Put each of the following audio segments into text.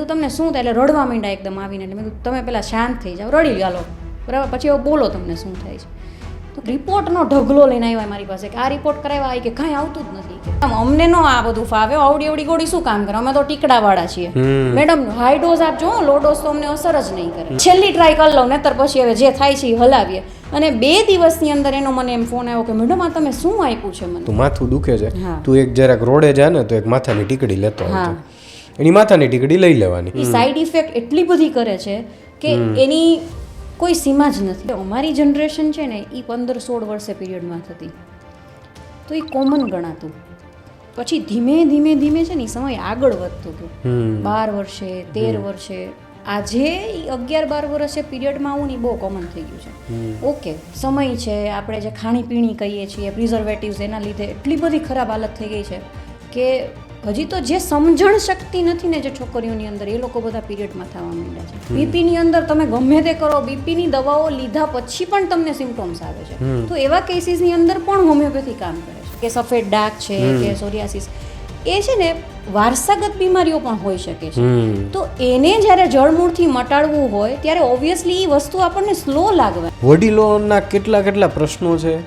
કીધું તમને શું થાય, એટલે રડવા માંડ્યા એકદમ આવીને. એટલે મેં કીધું તમે પહેલાં શાંત થઈ જાઓ, રડી લો બરાબર, પછી હવે બોલો તમને શું થાય છે. તો રિપોર્ટનો ઢગલો લઈને આવ્યા મારી પાસે કે આ રિપોર્ટ કરાવ્યા, કે કાંઈ આવતું જ નથી. અમને નો આ બધું ફાવે, આવડી આવડી ગોળી શું કામ કરે, અમે તો ટીકડાવાળા છીએ. મેડમ હાઈ ડોઝ આપજો, લો ડોઝ તો અમને અસર જ નહીં કરે. છેલ્લી ટ્રાય કરી લઉં, નહીતર પછી હવે જે થાય છે એ હલાવીએ. અને 2 દિવસની અંદર એનો મને એમ ફોન આવ્યો કે મેડમ આ તમે શું આપ્યું છે મને. તું માથું દુખે છે, તું એક જરાક રોડે જા ને તો એક માથાની ટીકડી લેતો આવજો. એની માથાની ટીકડી લઈ લેવાની. એ સાઈડ ઇફેક્ટ એટલી બધી કરે છે કે એની કોઈ સીમા જ નથી. અમારી જનરેશન છે ને એ 15-16 વર્ષે પીરિયડમાં થતી, તો એ કોમન ગણાતું. પછી ધીમે ધીમે ધીમે છે ને સમય આગળ વધતો ગયો. 12 વર્ષે 13 વર્ષે, આજે 11-12 વર્ષે પીરિયડમાં આવું ને બહુ કોમન થઈ ગયું છે. ઓકે, સમય છે, આપણે જે ખાણીપીણી કહીએ છીએ, પ્રિઝર્વેટિવ્સ, એના લીધે એટલી બધી ખરાબ હાલત થઈ ગઈ છે કે હજી તો જે સમજણ શક્તિ નથી ને જે છોકરીઓની અંદર, એ લોકો બધા પીરિયડમાં થવા માંડ્યા છે. બીપીની અંદર તમે ગમે તે કરો, બીપીની દવાઓ લીધા પછી પણ તમને સિમ્પટોમ્સ આવે છે. તો એવા કેસીસની અંદર પણ હોમિયોપેથી કામ કરે છે. કે સફેદ ડાઘ છે કે સોરિયાસિસ, એ છે ને વારસાગત બીમારીઓ પણ હોઈ શકે છે. તો એને જ્યારે જળમૂળથી મટાડવું હોય ત્યારે ઓબ્વિયસલી એ વસ્તુ આપણને સ્લો લાગવા. વડીલોના કેટલા પ્રશ્નો છે,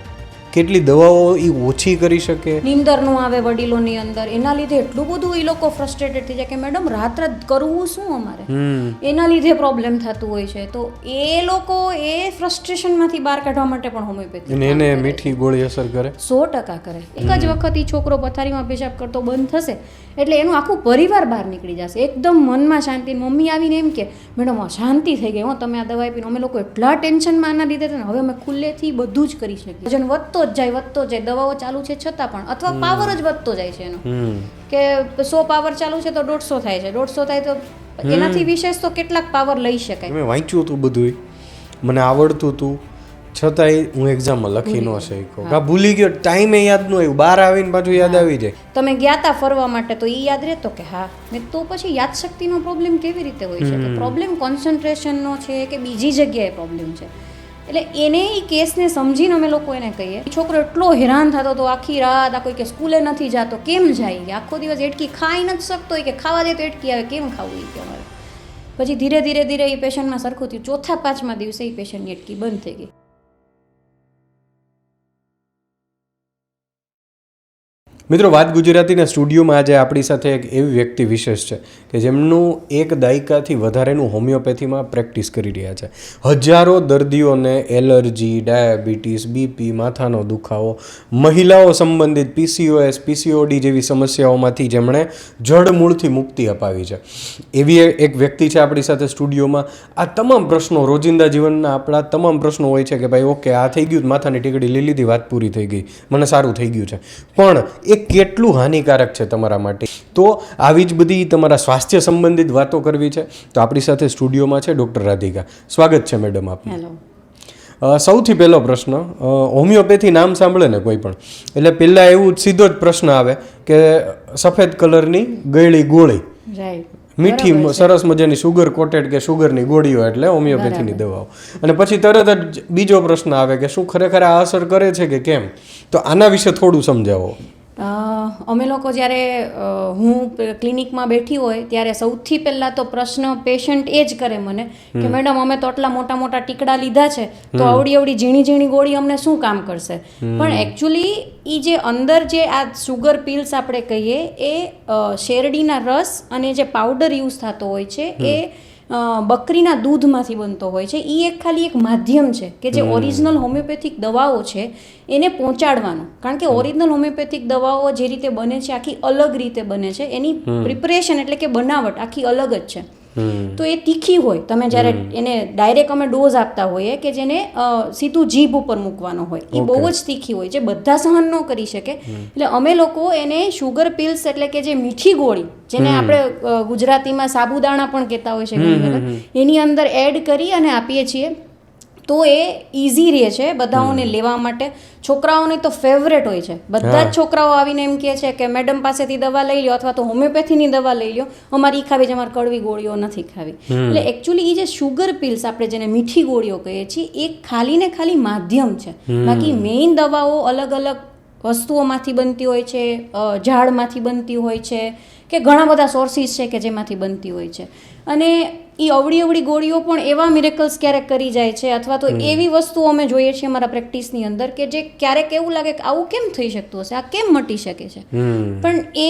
કેટલી દવાઓ એ ઓછી કરી શકે. નીંદર નું આવે વડીલોની અંદર, એના લીધે એટલું બધું એ લોકો ફ્રસ્ટ્રેટેડ થઈ જાય કે મેડમ રાત કરવું શું અમારે, એના લીધે પ્રોબ્લેમ થતું હોય છે. તો એ લોકો એ ફ્રસ્ટ્રેશનમાંથી બહાર કાઢવા માટે પણ હોમિયોપેથી એને મીઠી ગોળી અસર કરે, 100% કરે. એક જ વખત એ છોકરો પથારીમાં પેશાબ કરતો બંધ થશે એટલે એનું આખું પરિવાર બહાર નીકળી જશે, એકદમ મનમાં શાંતિ. મમ્મી આવીને એમ કે મેડમ શાંતિ થઈ ગઈ હો, તમે આ દવા આપીને. અમે લોકો એટલા ટેન્શનમાં આના લીધે હતા ને, હવે અમે ખુલ્લેથી બધું જ કરી શકીએ. વજન વધતો જ જાય, દવાઓ ચાલુ છે છતાં પણ, અથવા પાવર જ વધતો જાય છે એનો, કે 100 પાવર ચાલુ છે તો 150 થાય છે, 150 થાય તો એનાથી વિશેષ તો કેટલાક પાવર લઈ શકાય. મેં વાંચ્યું હતું બધું, મને આવડતું હતું, છતાંય હું એક્ઝામમાં લખી ન શક્યો, ભૂલી ગયો, ટાઈમે યાદ ન આવ્યું, બહાર આવીને પાછું યાદ આવી જાય. તમે ગયા તા ફરવા માટે તો એ યાદ રહેતો કે હા મેં, તો પછી યાદશક્તિનો પ્રોબ્લેમ કેવી રીતે હોય છે, કે પ્રોબ્લેમ કોન્સન્ટ્રેશનનો છે કે બીજી જગ્યાએ પ્રોબ્લેમ છે. એટલે એને એ કેસને સમજીને અમે લોકો એને કહીએ. છોકરો એટલો હેરાન થતો હતો આખી રાત, આ કોઈ કે સ્કૂલે નથી જતો, કેમ જાય, આખો દિવસ એટકી ખાઈ નથી શકતો, કે ખાવા દે તો એટકી આવે, કેમ ખાવું એ કે અમારે. પછી ધીરે ધીરે એ પેશન્ટમાં સરખું થયું. 4-5મા દિવસે એ પેશન્ટની એટકી બંધ થઈ ગઈ. મિત્રો, વાત ગુજરાતીના સ્ટુડિયોમાં આજે આપણી સાથે એક એવી વ્યક્તિ વિશેષ છે કે જેમનું 1 દાયકાથી વધારેનું હોમિયોપેથીમાં પ્રેક્ટિસ કરી રહ્યા છે. હજારો દર્દીઓને એલર્જી, ડાયાબિટીસ, બીપી, માથાનો દુખાવો, મહિલાઓ સંબંધિત PCOS, PCOD જેવી સમસ્યાઓમાંથી જેમણે જડમૂળથી મુક્તિ અપાવી છે. એવી એક વ્યક્તિ છે આપણી સાથે સ્ટુડિયોમાં. આ તમામ પ્રશ્નો, રોજિંદા જીવનના આપણા તમામ પ્રશ્નો હોય છે કે ભાઈ ઓકે આ થઈ ગયું, માથાની ટીકડી લઈ લીધી, વાત પૂરી થઈ ગઈ, મને સારું થઈ ગયું છે. પણ કેટલું હાનિકારક છે તમારા માટે. તો આવી જ બધી તમારા સ્વાસ્થ્ય સંબંધિત વાતો કરવી છે તો આપણી સાથે સ્ટુડિયોમાં છે ડૉક્ટર રાધિકા. સ્વાગત છે મેડમ આપનું. સૌથી પહેલો પ્રશ્ન, હોમિયોપેથી નામ સાંભળે ને કોઈ પણ એટલે પહેલાં એવું સીધો જ પ્રશ્ન આવે કે સફેદ કલરની ગળી ગોળી, મીઠી સરસ મજાની સુગર કોટેડ કે સુગરની ગોળીઓ એટલે હોમિયોપેથીની દવાઓ. અને પછી તરત જ બીજો પ્રશ્ન આવે કે શું ખરેખર આ અસર કરે છે કે કેમ. તો આના વિશે થોડું સમજાવો. અમે લોકો જ્યારે હું ક્લિનિકમાં બેઠી હોય ત્યારે સૌથી પહેલાં તો પ્રશ્ન પેશન્ટ એ જ કરે મને કે મેડમ અમે તો આટલા મોટા ટીકડા લીધા છે તો આવડી ઝીણી ગોળી અમને શું કામ કરશે. પણ એકચ્યુઅલી એ જે અંદર જે આ સુગર પિલ્સ આપણે કહીએ એ શેરડીના રસ અને જે પાવડર યુઝ થતો હોય છે એ બકરીના દૂધમાંથી બનતો હોય છે. એ ખાલી એક માધ્યમ છે કે જે ઓરિજિનલ હોમિયોપેથિક દવાઓ છે એને પહોંચાડવાનું. કારણ કે ઓરિજિનલ હોમિયોપેથિક દવાઓ જે રીતે બને છે આખી અલગ રીતે બને છે, એની પ્રિપરેશન એટલે કે બનાવટ આખી અલગ જ છે. તો એ તીખી હોય, તમે જ્યારે એને ડાયરેક્ટ અમે ડોઝ આપતા હોઈએ કે જેને સીધું જીભ ઉપર મૂકવાનો હોય, એ બહુ જ તીખી હોય જે બધા સહન ન કરી શકે. એટલે અમે લોકો એને શુગર પિલ્સ એટલે કે જે મીઠી ગોળી, જેને આપણે ગુજરાતીમાં સાબુદાણા પણ કહેતા હોય છે ઘણી વખત, એની અંદર એડ કરી અને આપીએ છીએ. તો એ ઇઝી રહે છે બધાઓને લેવા માટે. છોકરાઓની તો ફેવરેટ હોય છે. બધા જ છોકરાઓ આવીને એમ કહે છે કે મેડમ પાસેથી દવા લઈ લો અથવા તો હોમિયોપેથીની દવા લઈ લો, અમારી ખાવી છે, અમારે કડવી ગોળીઓ નથી ખાવી. એટલે એકચ્યુઅલી એ જે શુગર પિલ્સ આપણે જેને મીઠી ગોળીઓ કહીએ છીએ એ ખાલી ને ખાલી માધ્યમ છે. બાકી મેઇન દવાઓ અલગ અલગ વસ્તુઓમાંથી બનતી હોય છે, ઝાડમાંથી બનતી હોય છે કે ઘણા બધા સોર્સિસ છે કે જેમાંથી બનતી હોય છે. અને એ અવળી ગોળીઓ પણ એવા મિરેકલ્સ ક્યારેક કરી જાય છે, અથવા તો એવી વસ્તુઓ અમે જોઈએ છીએ અમારા પ્રેક્ટિસની અંદર કે જે ક્યારેક એવું લાગે કે આવું કેમ થઈ શકતું હશે, આ કેમ મટી શકે છે. પણ એ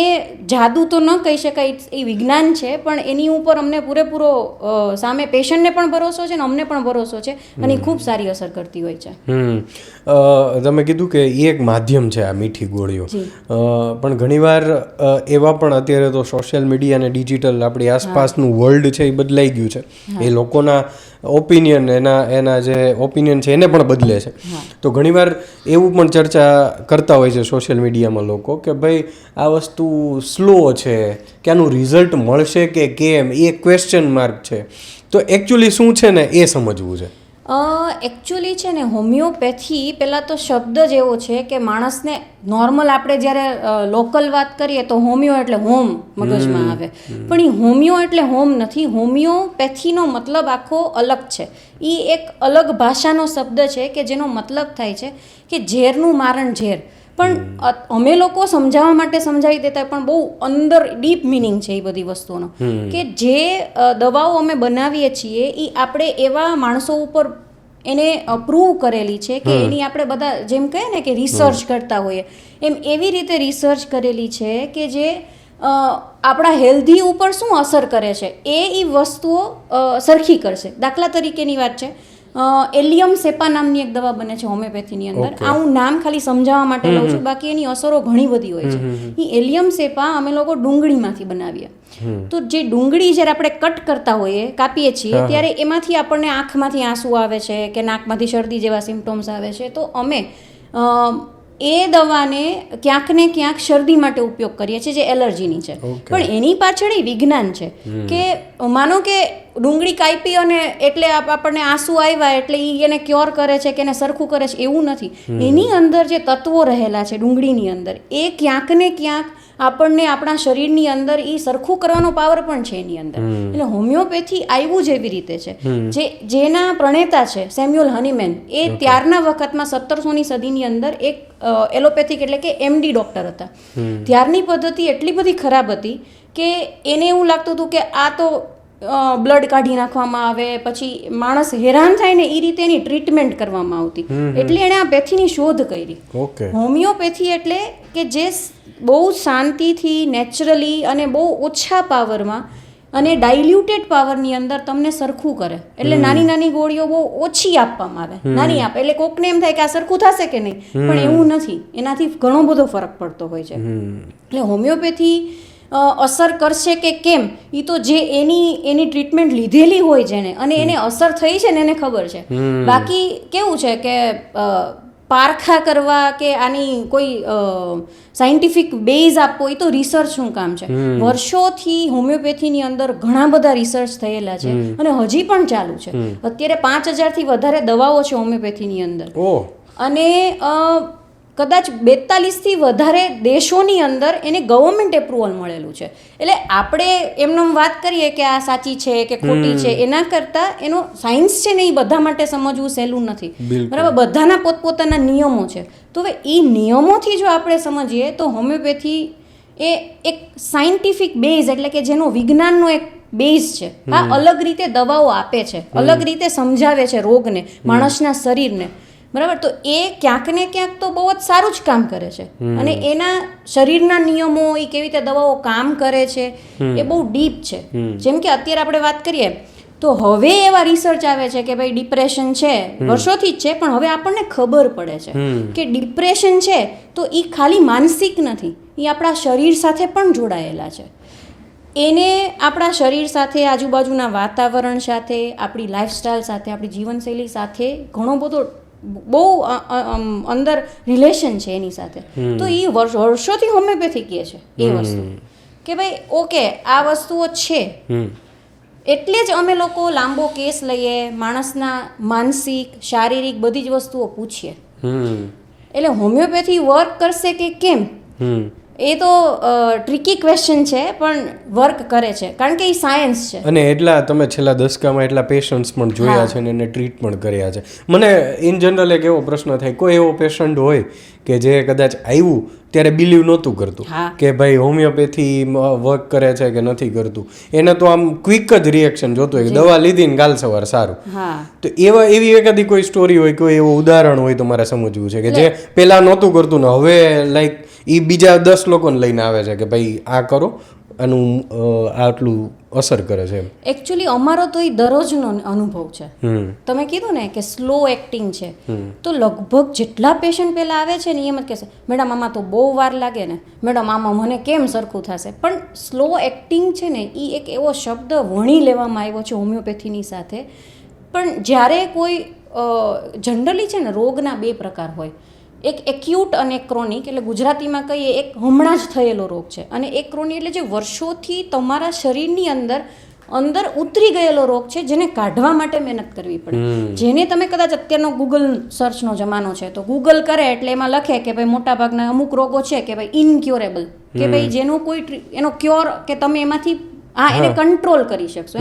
જાદુ તો ન કહી શકાય, એ વિજ્ઞાન છે, પણ એની ઉપર અમને પૂરેપૂરો સામે પેશન્ટને પણ ભરોસો છે ને અમને પણ ભરોસો છે, અને એ ખૂબ સારી અસર કરતી હોય છે. તમે કીધું કે એ એક માધ્યમ છે આ મીઠી ગોળીઓ, પણ ઘણીવાર એવા પણ અત્યારે તો સોશિયલ મીડિયા અને ડિજિટલ આપણી આસપાસનું વર્લ્ડ છે એ બદલાઈ ગયું છે. એ લોકોના ઓપિનિયન એના જે ઓપિનિયન છે એને પણ બદલે છે. તો ઘણીવાર એવું પણ ચર્ચા કરતા હોય છે સોશિયલ મીડિયામાં લોકો કે ભાઈ આ વસ્તુ સ્લો છે, કે આનું રિઝલ્ટ મળશે કે કેમ, એ ક્વેશ્ચન માર્ક છે. તો એકચ્યુઅલી શું છે ને એ સમજવું છે. એકચ્યુઅલી છે ને હોમિયોપેથી પહેલાં તો શબ્દ જ એવો છે કે માણસને નોર્મલ આપણે જ્યારે લોકલ વાત કરીએ તો હોમિયો એટલે હોમ મગજમાં આવે, પણ એ હોમિયો એટલે હોમ નથી. હોમિયોપેથીનો મતલબ આખો અલગ છે. એ એક અલગ ભાષાનો શબ્દ છે કે જેનો મતલબ થાય છે કે ઝેરનું મારણ ઝેર. પણ અમે લોકો સમજાવવા માટે સમજાવી દેતા, પણ બહુ અંદર ડીપ મિનિંગ છે એ બધી વસ્તુનો, કે જે દવાઓ અમે બનાવીએ છીએ એ આપણે એવા માણસો ઉપર એને પ્રૂવ કરેલી છે કે એની આપણે બધા જેમ કહે ને કે રિસર્ચ કરતા હોઈએ એમ એવી રીતે રિસર્ચ કરેલી છે કે જે આપણા હેલ્ધી ઉપર શું અસર કરે છે એ વસ્તુઓ સરખી કરશે. દાખલા તરીકેની વાત છે, એલિયમ સેપા નામની એક દવા બને છે હોમિયોપેથીની અંદર. આ હું નામ ખાલી સમજાવવા માટે લઉં છું, બાકી એની અસરો ઘણી બધી હોય છે. એ એલિયમ સેપા અમે લોકો ડુંગળીમાંથી બનાવીએ. તો જે ડુંગળી જ્યારે આપણે કટ કરતા હોઈએ, કાપીએ છીએ, ત્યારે એમાંથી આપણને આંખમાંથી આંસુ આવે છે કે નાકમાંથી શરદી જેવા સિમ્પટોમ્સ આવે છે. તો અમે એ દવાને ક્યાંક ને ક્યાંક શરદી માટે ઉપયોગ કરીએ છીએ, જે એલર્જીની છે. પણ એની પાછળ એ વિજ્ઞાન છે કે માનો કે ડુંગળી કાપી અને એટલે આપણને આંસુ આવ્યા એટલે એ એને ક્યોર કરે છે કે એને સરખું કરે છે, એવું નથી. એની અંદર જે તત્વો રહેલા છે ડુંગળીની અંદર, એ ક્યાંક ને ક્યાંક આપણને આપણા શરીરની અંદર એ સરખું કરવાનો પાવર પણ છે એની અંદર. એટલે હોમિયોપેથી આવ્યું જ એવી રીતે છે. જેના પ્રણેતા છે સેમ્યુઅલ હનીમેન, એ ત્યારના વખતમાં 1700ની સદીની અંદર એક એલોપેથિક એટલે કે એમડી ડૉક્ટર હતા. ત્યારની પદ્ધતિ એટલી બધી ખરાબ હતી કે એને એવું લાગતું હતું કે આ તો બ્લડ કાઢી નાખવામાં આવે, પછી માણસ હેરાન થાય ને એ રીતે એની ટ્રીટમેન્ટ કરવામાં આવતી. એટલે એણે આ પેથીની શોધ કરી. હોમિયોપેથી એટલે કે જે બહુ શાંતિથી, નેચરલી અને બહુ ઓછા પાવરમાં અને ડાયલ્યુટેડ પાવરની અંદર તમને સરખું કરે. એટલે નાની નાની ગોળીઓ બહુ ઓછી આપવામાં આવે, નાની આપે એટલે કોકને એમ થાય કે આ સરખું થશે કે નહીં, પણ એવું નથી. એનાથી ઘણો બધો ફરક પડતો હોય છે. એટલે હોમિયોપેથી અસર કરશે કે કેમ એ તો જે એની ટ્રીટમેન્ટ લીધેલી હોય જેને, અને એને અસર થઈ છે ને એને ખબર છે. બાકી કેવું છે કે પારખા કરવા કે આની કોઈ સાયન્ટિફિક બેઝ આપવો એ તો રિસર્ચનું કામ છે. વર્ષોથી હોમિયોપેથીની અંદર ઘણા બધા રિસર્ચ થયેલા છે અને હજી પણ ચાલુ છે. અત્યારે 5000થી વધારે દવાઓ છે હોમિયોપેથીની અંદર, અને કદાચ 42થી વધારે દેશોની અંદર એને ગવર્મેન્ટ એપ્રુવલ મળેલું છે. એટલે આપણે એમને વાત કરીએ કે આ સાચી છે કે ખોટી છે, એના કરતાં એનો સાયન્સ છે ને એ બધા માટે સમજવું સહેલું નથી. બરાબર, બધાના પોતપોતાના નિયમો છે. તો હવે એ નિયમોથી જો આપણે સમજીએ તો હોમિયોપેથી એ એક સાયન્ટિફિક બેઝ એટલે કે જેનો વિજ્ઞાનનો એક બેઝ છે. આ અલગ રીતે દવાઓ આપે છે, અલગ રીતે સમજાવે છે રોગને, માણસના શરીરને. બરાબર, તો એ ક્યાંક ને ક્યાંક તો બહુ જ સારું જ કામ કરે છે. અને એના શરીરના નિયમો, એ કેવી રીતે દવાઓ કામ કરે છે, એ બહુ ડીપ છે. જેમ કે અત્યારે આપણે વાત કરીએ તો હવે એવા રિસર્ચ આવે છે કે ભાઈ ડિપ્રેશન છે, વર્ષોથી જ છે, પણ હવે આપણને ખબર પડે છે કે ડિપ્રેશન છે તો એ ખાલી માનસિક નથી, એ આપણા શરીર સાથે પણ જોડાયેલા છે. એને આપણા શરીર સાથે, આજુબાજુના વાતાવરણ સાથે, આપણી લાઈફસ્ટાઈલ સાથે, આપણી જીવનશૈલી સાથે ઘણો બધો બહુ અંદર રિલેશન છે એની સાથે. તો એ વર્ષોથી હોમિયોપેથી કહે છે એ વસ્તુ કે ભાઈ ઓકે આ વસ્તુઓ છે, એટલે જ અમે લોકો લાંબો કેસ લઈએ, માણસના માનસિક, શારીરિક બધી જ વસ્તુઓ પૂછીએ. એટલે હોમિયોપેથી વર્ક કરશે કે કેમ એ તો ટ્રિકી ક્વેશ્ચન છે પણ વર્ક કરે છે કારણ કે એ સાયન્સ છે. અને એટલા તમે છેલ્લા દશકામાં એટલા પેશન્ટ્સ પણ જોયા છે ને એને ટ્રીટ પણ કર્યા છે. મને ઇન જનરલ એક એવો પ્રશ્ન થાય, કોઈ એવો પેશન્ટ હોય કે જે કદાચ આવ્યું ત્યારે બિલીવ નહોતું કરતું કે ભાઈ હોમિયોપેથી વર્ક કરે છે કે નથી કરતું, એને તો આમ ક્વિક જ રિએક્શન જોતું હોય કે દવા લીધી ને કાલ સવાર સારું. તો એવી એકાદી કોઈ સ્ટોરી હોય, કોઈ એવું ઉદાહરણ હોય તો મારે સમજવું છે કે જે પહેલા નહોતું કરતું ને હવે લાઈક એ બીજા 10 લોકોને લઈને આવે છે કે ભાઈ આ કરો, આનું આટલું અસર કરે છે. એકચ્યુઅલી અમારો તો એ દરરોજનો અનુભવ છે. તમે કીધું ને કે સ્લો એક્ટિંગ છે, તો લગભગ જેટલા પેશન્ટ પહેલા આવે છે ને એમ જ કહેશે મેડમ આમાં તો બહુ વાર લાગે ને, મેડમ આમાં મને કેમ સરખું થશે. પણ સ્લો એક્ટિંગ છે ને એ એક એવો શબ્દ વણી લેવામાં આવ્યો છે હોમિયોપેથીની સાથે. પણ જ્યારે કોઈ જનરલી છે ને રોગના 2 પ્રકાર હોય, એક એક્યુટ અને એક ક્રોનિક. એટલે ગુજરાતીમાં કહીએ એક હમણાં જ થયેલો રોગ છે, અને એક ક્રોનિક એટલે જે વર્ષોથી તમારા શરીરની અંદર ઉતરી ગયેલો રોગ છે, જેને કાઢવા માટે મહેનત કરવી પડે. જેને તમે કદાચ અત્યારનો ગૂગલ સર્ચનો જમાનો છે તો ગૂગલ કરે એટલે એમાં લખે કે ભાઈ મોટાભાગના અમુક રોગો છે કે ભાઈ ઇનક્યોરેબલ, કે ભાઈ જેનો કોઈ એનો ક્યોર કે તમે એમાંથી એને કંટ્રોલ કરી શકશો,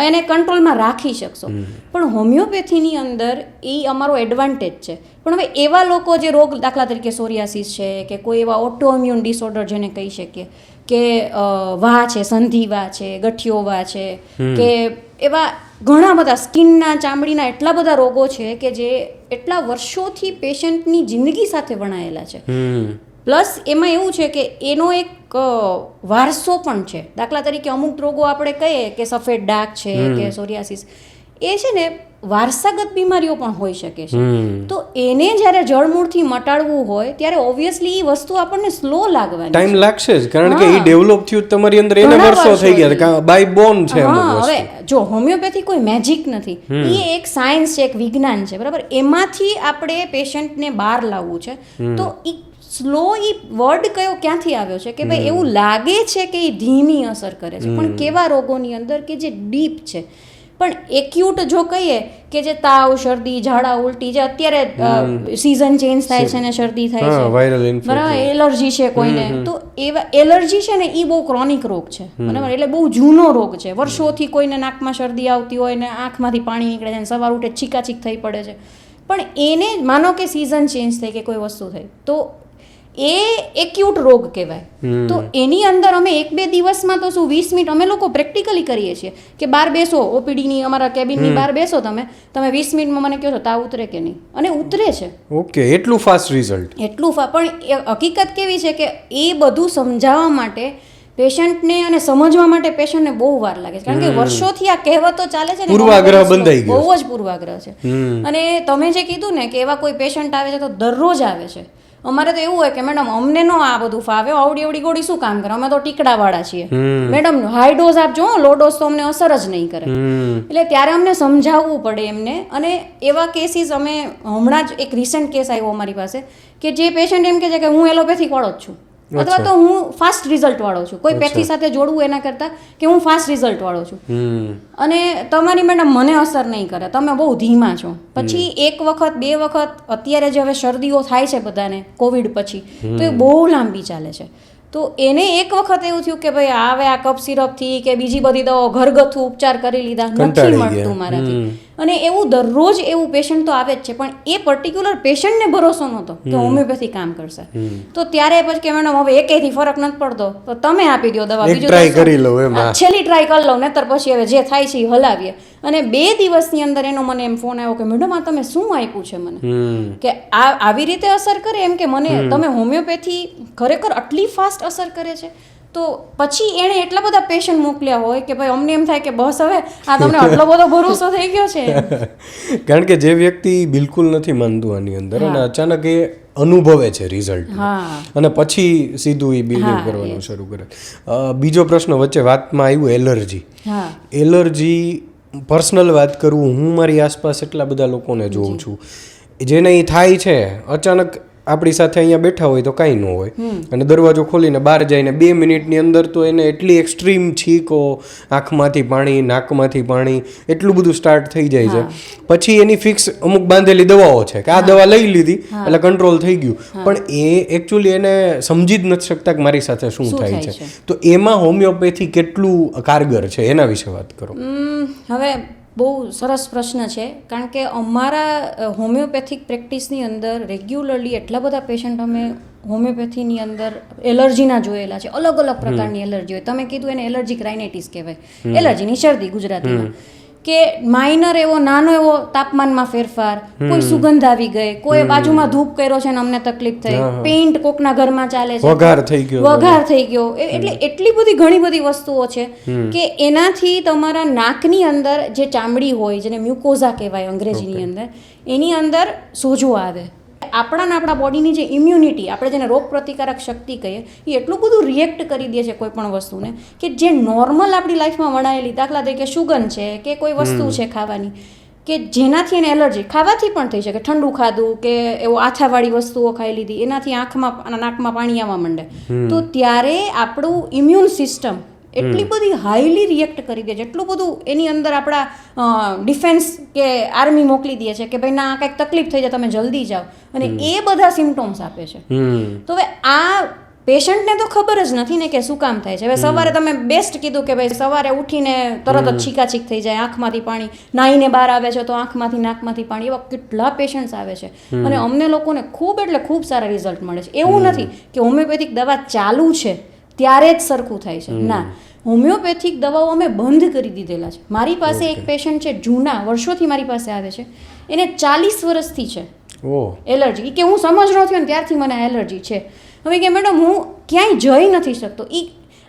એને કંટ્રોલમાં રાખી શકશો. પણ હોમિયોપેથીની અંદર એ અમારો એડવાન્ટેજ છે. પણ હવે એવા લોકો જે રોગ, દાખલા તરીકે સોરિયાસિસ છે કે કોઈ એવા ઓટોઇમ્યુન ડિસઓર્ડર જેને કહી શકીએ કે વા છે, સંધિવા છે, ગઠિયો વા છે, કે એવા ઘણા બધા સ્કિનના, ચામડીના એટલા બધા રોગો છે કે જે એટલા વર્ષોથી પેશન્ટની જિંદગી સાથે વણાયેલા છે. પ્લસ એમાં એવું છે કે એનો એક વારસો પણ છે. દાખલા તરીકે અમુક રોગો આપણે કહીએ કે સફેદ ડાઘ છે કે સોરિયાસિસ, એ છે ને વારસાગત બીમારીઓ પણ હોઈ શકે છે. તો એને જ્યારે જળમૂળથી મટાડવું હોય ત્યારે ઓબ્વિયસલી એ વસ્તુ આપણને સ્લો લાગવાની, ટાઈમ લાગશે જ, કારણ કે એ ડેવલપ થયું તમારી અંદર એને વર્ષો થઈ ગયા, બાય બોર્ન છે. હવે જો હોમિયોપેથી કોઈ મેજિક નથી, એ એક સાયન્સ છે, એક વિજ્ઞાન છે, બરાબર. એમાંથી આપણે પેશન્ટને બહાર લાવવું છે. તો સ્લો ઈ વર્ડ ક્યાંથી આવ્યો છે કે ભાઈ એવું લાગે છે કે એ ધીમી અસર કરે છે, પણ કેવા રોગોની અંદર કે જે ડીપ છે. પણ એક્યુટ જો કહીએ કે જે તાવ, શરદી, ઝાડા, ઉલટી, જે અત્યારે સિઝન ચેન્જ થાય છે ને શરદી થાય છે, બરાબર, એલર્જી છે કોઈને, તો એવા એલર્જી છે ને એ બહુ ક્રોનિક રોગ છે, બરાબર. એટલે બહુ જૂનો રોગ છે. વર્ષોથી કોઈને નાકમાં શરદી આવતી હોય ને આંખમાંથી પાણી નીકળે છે, સવાર ઉઠે છીકાછીક થઈ પડે છે. પણ એને માનો કે સિઝન ચેન્જ થઈ કે કોઈ વસ્તુ થઈ તો એ એક્યુટ રોગ કહેવાય. તો એની અંદર અમે 1-2 દિવસમાં તો શું 20 મિનિટ અમે લોકો પ્રેક્ટિકલી કરીએ છીએ કે બહાર બેસો, ઓપીડીની અમારા કેબિનની બહાર બેસો, તમે 20 મિનિટમાં મને કહો છો તાવ ઉતરે કે નહીં, અને ઉતરે છે. ઓકે, એટલું ફાસ્ટ રિઝલ્ટ, એટલું પણ હકીકત કેવી છે કે એ બધું સમજાવવા માટે પેશન્ટને અને સમજવા માટે પેશન્ટને બહુ વાર લાગે છે, કારણ કે વર્ષોથી આ કહેવતો ચાલે છે ને, પૂર્વાગ્રહ બંધાઈ ગયો, બહુ જ પૂર્વાગ્રહ છે. અને તમે જે કીધું ને કે એવા કોઈ પેશન્ટ આવે છે તો દરરોજ આવે છે. અમારે તો એવું હોય કે મેડમ અમને નો આ બધું ફાવે, આવડી ગોળી શું કામ કરે, અમે તો ટીકડાવાળા છીએ, મેડમ હાઈ ડોઝ આપજો, લો ડોઝ તો અમને અસર જ નહીં કરે. એટલે ત્યારે અમને સમજાવવું પડે એમને. અને એવા કેસીસ અમે હમણાં જ એક રિસન્ટ કેસ આવ્યો અમારી પાસે કે જે પેશન્ટ એમ કહે છે કે હું એલોપેથિક વાળો જ છું, અથવા તો હું ફાસ્ટ રિઝલ્ટ વાળો છું, કોઈ પેથી સાથે જોડવું એના કરતાં કે હું ફાસ્ટ રિઝલ્ટ વાળો છું, અને તમારી મેડમ મને અસર નહીં કરે, તમે બહુ ધીમા છો. પછી 1 વખત 2 વખત, અત્યારે જે હવે શરદીઓ થાય છે બધાને કોવિડ પછી, તો એ બહુ લાંબી ચાલે છે. તો એને 1 વખત એવું થયું કે ભાઈ હવે આ કફ સિરપથી કે બીજી બધી દવાઓ ઘરગથ્થુ ઉપચાર કરી લીધા, નથી મળતું મારાથી. અને એવું દરરોજ એવું પેશન્ટ તો આવે જ છે. પણ એ પર્ટિક્યુલર પેશન્ટને ભરોસો નહોતો કે હોમિયોપેથી કામ કરશે. તો ત્યારે પછી કે મેડમ હવે એકેથી ફરક નથી પડતો તો તમે આપી દો દવા, બીજું ટ્રાય કરી લો, છેલ્લી ટ્રાય કરી લો, નહીતર પછી હવે જે થાય છે એ હલાવીએ. અને 2 દિવસની અંદર એનો મને એમ ફોન આવ્યો કે મેડમ આ તમે શું આપ્યું છે મને, કે આવી રીતે અસર કરે, એમ કે મને તમે હોમિયોપેથી ખરેખર આટલી ફાસ્ટ અસર કરે છે. તો પછી એણે એટલા બધા પેશન્ટ મોકલ્યા હોય કે ભાઈ અમને એમ થાય કે બસ હવે આ તમને આટલો બધો ભરોસો થઈ ગયો છે. કારણ કે જે વ્યક્તિ બિલકુલ નથી માનતું આની અંદર અને અચાનક એ અનુભવે છે રિઝલ્ટ, અને પછી સીધું એ બિલીવ કરવાનું શરૂ કરે. બીજો પ્રશ્ન વચ્ચે વાતમાં આવ્યું એલર્જી. એલર્જી પર્સનલ વાત કરું, હું મારી આસપાસ એટલા બધા લોકોને જોઉં છું જેને એ થાય છે, અચાનક આપણી સાથે અહીંયા બેઠા હોય તો કાંઈ ન હોય અને દરવાજો ખોલીને બહાર જઈને 2 મિનિટની અંદર તો એને એટલી એક્સ્ટ્રીમ છીકો, આંખમાંથી પાણી, નાકમાંથી પાણી, એટલું બધું સ્ટાર્ટ થઈ જાય છે. પછી એની ફિક્સ અમુક બાંધેલી દવાઓ છે કે આ દવા લઈ લીધી એટલે કંટ્રોલ થઈ ગયું, પણ એ એકચ્યુઅલી એને સમજી જ નથી શકતા કે મારી સાથે શું થાય છે. તો એમાં હોમિયોપેથી કેટલું કારગર છે એના વિશે વાત કરો. હવે બહુ સરસ પ્રશ્ન છે, કારણ કે અમારા હોમિયોપેથિક પ્રેક્ટિસની અંદર રેગ્યુલરલી એટલા બધા પેશન્ટ અમે હોમિયોપેથીની અંદર એલર્જીના જોયેલા છે. અલગ અલગ પ્રકારની એલર્જી હોય. તમે કીધું એને એલર્જીક રાઇનાઇટિસ કહેવાય, એલર્જીની શરદી ગુજરાતીમાં, કે માઇનર એવો નાનો એવો તાપમાનમાં ફેરફાર, કોઈ સુગંધ આવી ગઈ, કોઈ બાજુમાં ધૂપ કર્યો છે ને અમને તકલીફ થઈ, પેઇન્ટ કોકના ઘરમાં ચાલે છે, વઘાર થઈ ગયો, એટલે એટલી બધી ઘણી બધી વસ્તુઓ છે કે એનાથી તમારા નાકની અંદર જે ચામડી હોય, જેને મ્યુકોઝા કહેવાય અંગ્રેજીની અંદર, એની અંદર સોજો આવે. આપણા બોડીની જે ઇમ્યુનિટી, આપણે જેને રોગ પ્રતિકારક શક્તિ કહીએ, એ એટલું બધું રિએક્ટ કરી દે છે કોઈ પણ વસ્તુને કે જે નોર્મલ આપણી લાઈફમાં વણાયેલી, દાખલા તરીકે સુગંધ છે કે કોઈ વસ્તુ છે ખાવાની, કે જેનાથી એને એલર્જી ખાવાથી પણ થઈ શકે. ઠંડુ ખાધું કે એવો આથાવાળી વસ્તુઓ ખાઈ લીધી, એનાથી આંખમાં અને નાકમાં પાણી આવવા માંડે, તો ત્યારે આપણું ઇમ્યુન સિસ્ટમ એટલી બધી હાઈલી રિએક્ટ કરી દે છે, એટલું બધું એની અંદર આપણા ડિફેન્સ કે આર્મી મોકલી દે છે કે ભાઈ ના કંઈક તકલીફ થઈ જાય, તમે જલ્દી જાઓ, અને એ બધા સિમ્ટોમ્સ આપે છે. તો હવે આ પેશન્ટને તો ખબર જ નથી ને કે શું કામ થાય છે. હવે સવારે તમે બેસ્ટ કીધું કે ભાઈ સવારે ઉઠીને તરત જ છીકાછીક થઈ જાય, આંખમાંથી પાણી, નાહીને બહાર આવે છે તો આંખમાંથી નાકમાંથી પાણી, એવા કેટલા પેશન્ટ્સ આવે છે અને અમને લોકોને ખૂબ એટલે ખૂબ સારા રિઝલ્ટ મળે છે. એવું નથી કે હોમિયોપેથિક દવા ચાલુ છે ત્યારે જ સરખું થાય છે, ના, હોમિયોપેથિક દવાઓ અમે બંધ કરી દીધેલા છે. મારી પાસે એક પેશન્ટ છે, જૂના વર્ષોથી મારી પાસે આવે છે, એને 40 વર્ષથી છે એલર્જી, કે હું સમજ ન થયો ને ત્યારથી મને એલર્જી છે. હવે કે મેડમ હું ક્યાંય જઈ નથી શકતો.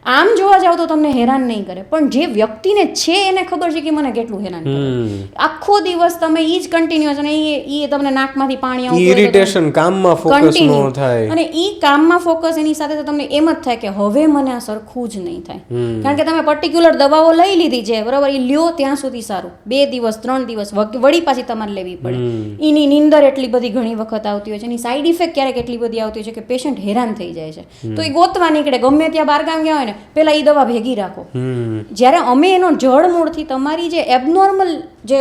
આમ જોવા જાવ તો તમને હેરાન નહીં કરે, પણ જે વ્યક્તિને છે એને ખબર છે કે મને કેટલું હેરાન કરે. આખો દિવસ તમે ઈ જ કન્ટિન્યુઅસ, અને ઈ તમને નાકમાંથી પાણી આવતું, ઇરિટેશન, કામમાં ફોકસ ન થાય, અને ઈ કામમાં ફોકસ, એની સાથે તમને એમ જ થાય કે હવે મને આ સરખું જ નહીં થાય, કારણ કે તમે પર્ટિક્યુલર દવાઓ લઈ લીધી છે, બરાબર, એ લ્યો ત્યાં સુધી સારું, 2 દિવસ 3 દિવસ વળી પાછી તમારે લેવી પડે. એની નીંદર એટલી બધી ઘણી વખત આવતી હોય છે, એની સાઈડ ઇફેક્ટ ક્યારેક એટલી બધી આવતી હોય છે કે પેશન્ટ હેરાન થઈ જાય છે. તો એ ગોતવા નીકળે, ગમે ત્યાં બહારગામ ગયા હોય ને પેલા એ દવા ભેગી રાખો. જ્યારે અમે એનો જડમૂળથી તમારી જે એબનોર્મલ જે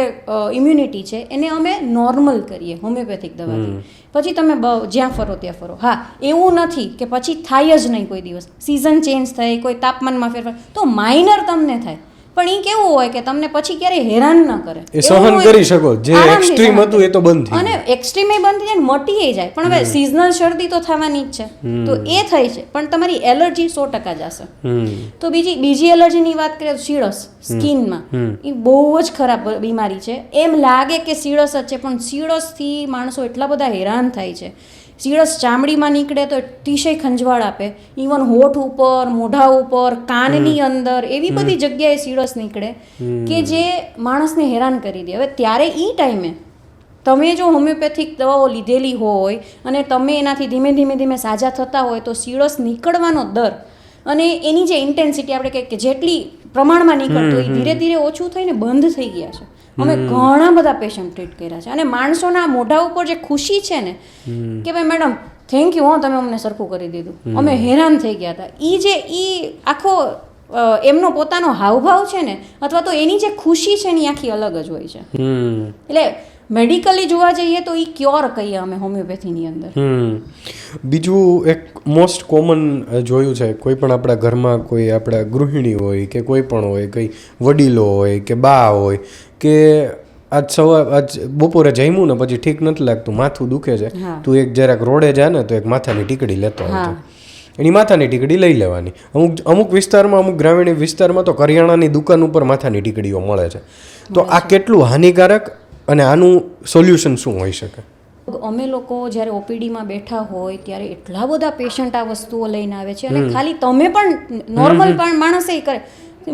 ઇમ્યુનિટી છે એને અમે નોર્મલ કરીએ હોમિયોપેથિક દવાથી, પછી તમે જ્યાં ફરો ત્યાં ફરો. હા, એવું નથી કે પછી થાય જ નહીં કોઈ દિવસ, સિઝન ચેન્જ થાય, કોઈ તાપમાનમાં ફેરફાર તો માઇનર તમને થાય, પણ એ કેવું હોય કે તમને પછી ક્યારેય હેરાન ન કરે, એ સહન કરી શકો. જે એક્સ્ટ્રીમ હતું એ તો બંધ થઈ, અને એક્સ્ટ્રીમ એ બંધ થઈ જાય, મટી જાય. પણ હવે સિઝનલ શરદી તો થવાની જ છે, તો એ થઈ છે, પણ તમારી એલર્જી 100% જશે. તો બીજી એલર્જીની વાત કરીએ તો સીળસ, સ્કિનમાં, એ બહુ જ ખરાબ બીમારી છે. એમ લાગે કે સીળસ જ છે, પણ સીળસથી માણસો એટલા બધા હેરાન થાય છે. સીળસ ચામડીમાં નીકળે તો અતિશય ખંજવાળ આપે, ઇવન હોઠ ઉપર, મોઢા ઉપર, કાનની અંદર, એવી બધી જગ્યાએ સીળસ નીકળે કે જે માણસને હેરાન કરી દે. હવે ત્યારે એ ટાઈમે તમે જો હોમિયોપેથિક દવાઓ લીધેલી હોય અને તમે એનાથી ધીમે ધીમે સાજા થતા હોય તો સીળસ નીકળવાનો દર અને એની જે ઇન્ટેન્સિટી, આપણે કહીએ કે જેટલી પ્રમાણમાં નીકળતું એ ધીરે ધીરે ઓછું થઈને બંધ થઈ ગયા છે. અમે ઘણા બધા પેશન્ટ ટ્રીટ કર્યા છે, અને માણસોના મોઢા ઉપર જે ખુશી છે ને કે ભાઈ મેડમ થેન્ક યુ, તમે અમને સરખું કરી દીધું, અમે હેરાન થઈ ગયા હતા, એ આખો એમનો પોતાનો હાવભાવ છે ને, અથવા તો એની જે ખુશી છે ને એ આખી અલગ જ હોય છે. એટલે મેડિકલી જોવા જઈએ તો એ ક્યોર કહીએ અમે હોમિયોપેથીની અંદર. બીજું એક મોસ્ટ કોમન જોયું છે, કોઈ પણ આપણા ઘરમાં કોઈ આપણા ગૃહિણી હોય કે કોઈ પણ હોય, કંઈ વડીલો હોય કે બા હોય, કે આજ બપોરે જમ્યું ને પછી ઠીક નથી લાગતું, માથું દુખે છે, તું એક જરાક રોડે જા ને તો એક માથાની ટીકડી લેતો હોય, એની માથાની ટીકડી લઈ લેવાની. અમુક વિસ્તારમાં, અમુક ગ્રામીણ વિસ્તારમાં તો કરિયાણાની દુકાન ઉપર માથાની ટીકડીઓ મળે છે. તો આ કેટલું હાનિકારક, અને આનું સોલ્યુશન શું હોઈ શકે? અમે લોકો જ્યારે ઓપીડીમાં બેઠા હોય ત્યારે એટલા બધા પેશન્ટ આ વસ્તુઓ લઈને આવે છે, અને ખાલી તમે પણ નોર્મલ પણ માણસે કરે,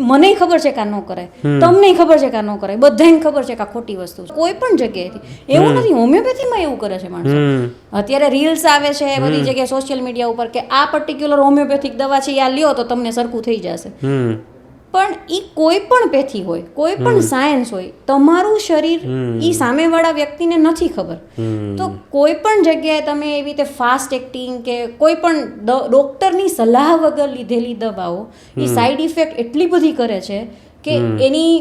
મને ખબર છે કે આ ન કરાય, તમને ખબર છે કે આ ન કરાય, બધાને ખબર છે કે આ ખોટી વસ્તુ છે, કોઈ પણ જગ્યાએથી. એવું નથી, હોમિયોપેથીમાં એવું કરે છે માણસો. અત્યારે રીલ્સ આવે છે બધી જગ્યાએ સોશિયલ મીડિયા ઉપર કે આ પર્ટિક્યુલર હોમિયોપેથિક દવા છે, આ લ્યો તો તમને સરખું થઈ જશે. પણ એ કોઈ પણ પેથી હોય, કોઈ પણ સાયન્સ હોય, તમારું શરીર એ સામેવાળા વ્યક્તિને નથી ખબર. તો કોઈ પણ જગ્યાએ તમે એવી રીતે ફાસ્ટ એક્ટિંગ કે કોઈ પણ ડૉક્ટરની સલાહ વગર લીધેલી દવાઓ એ સાઈડ ઇફેક્ટ એટલી બધી કરે છે કે એની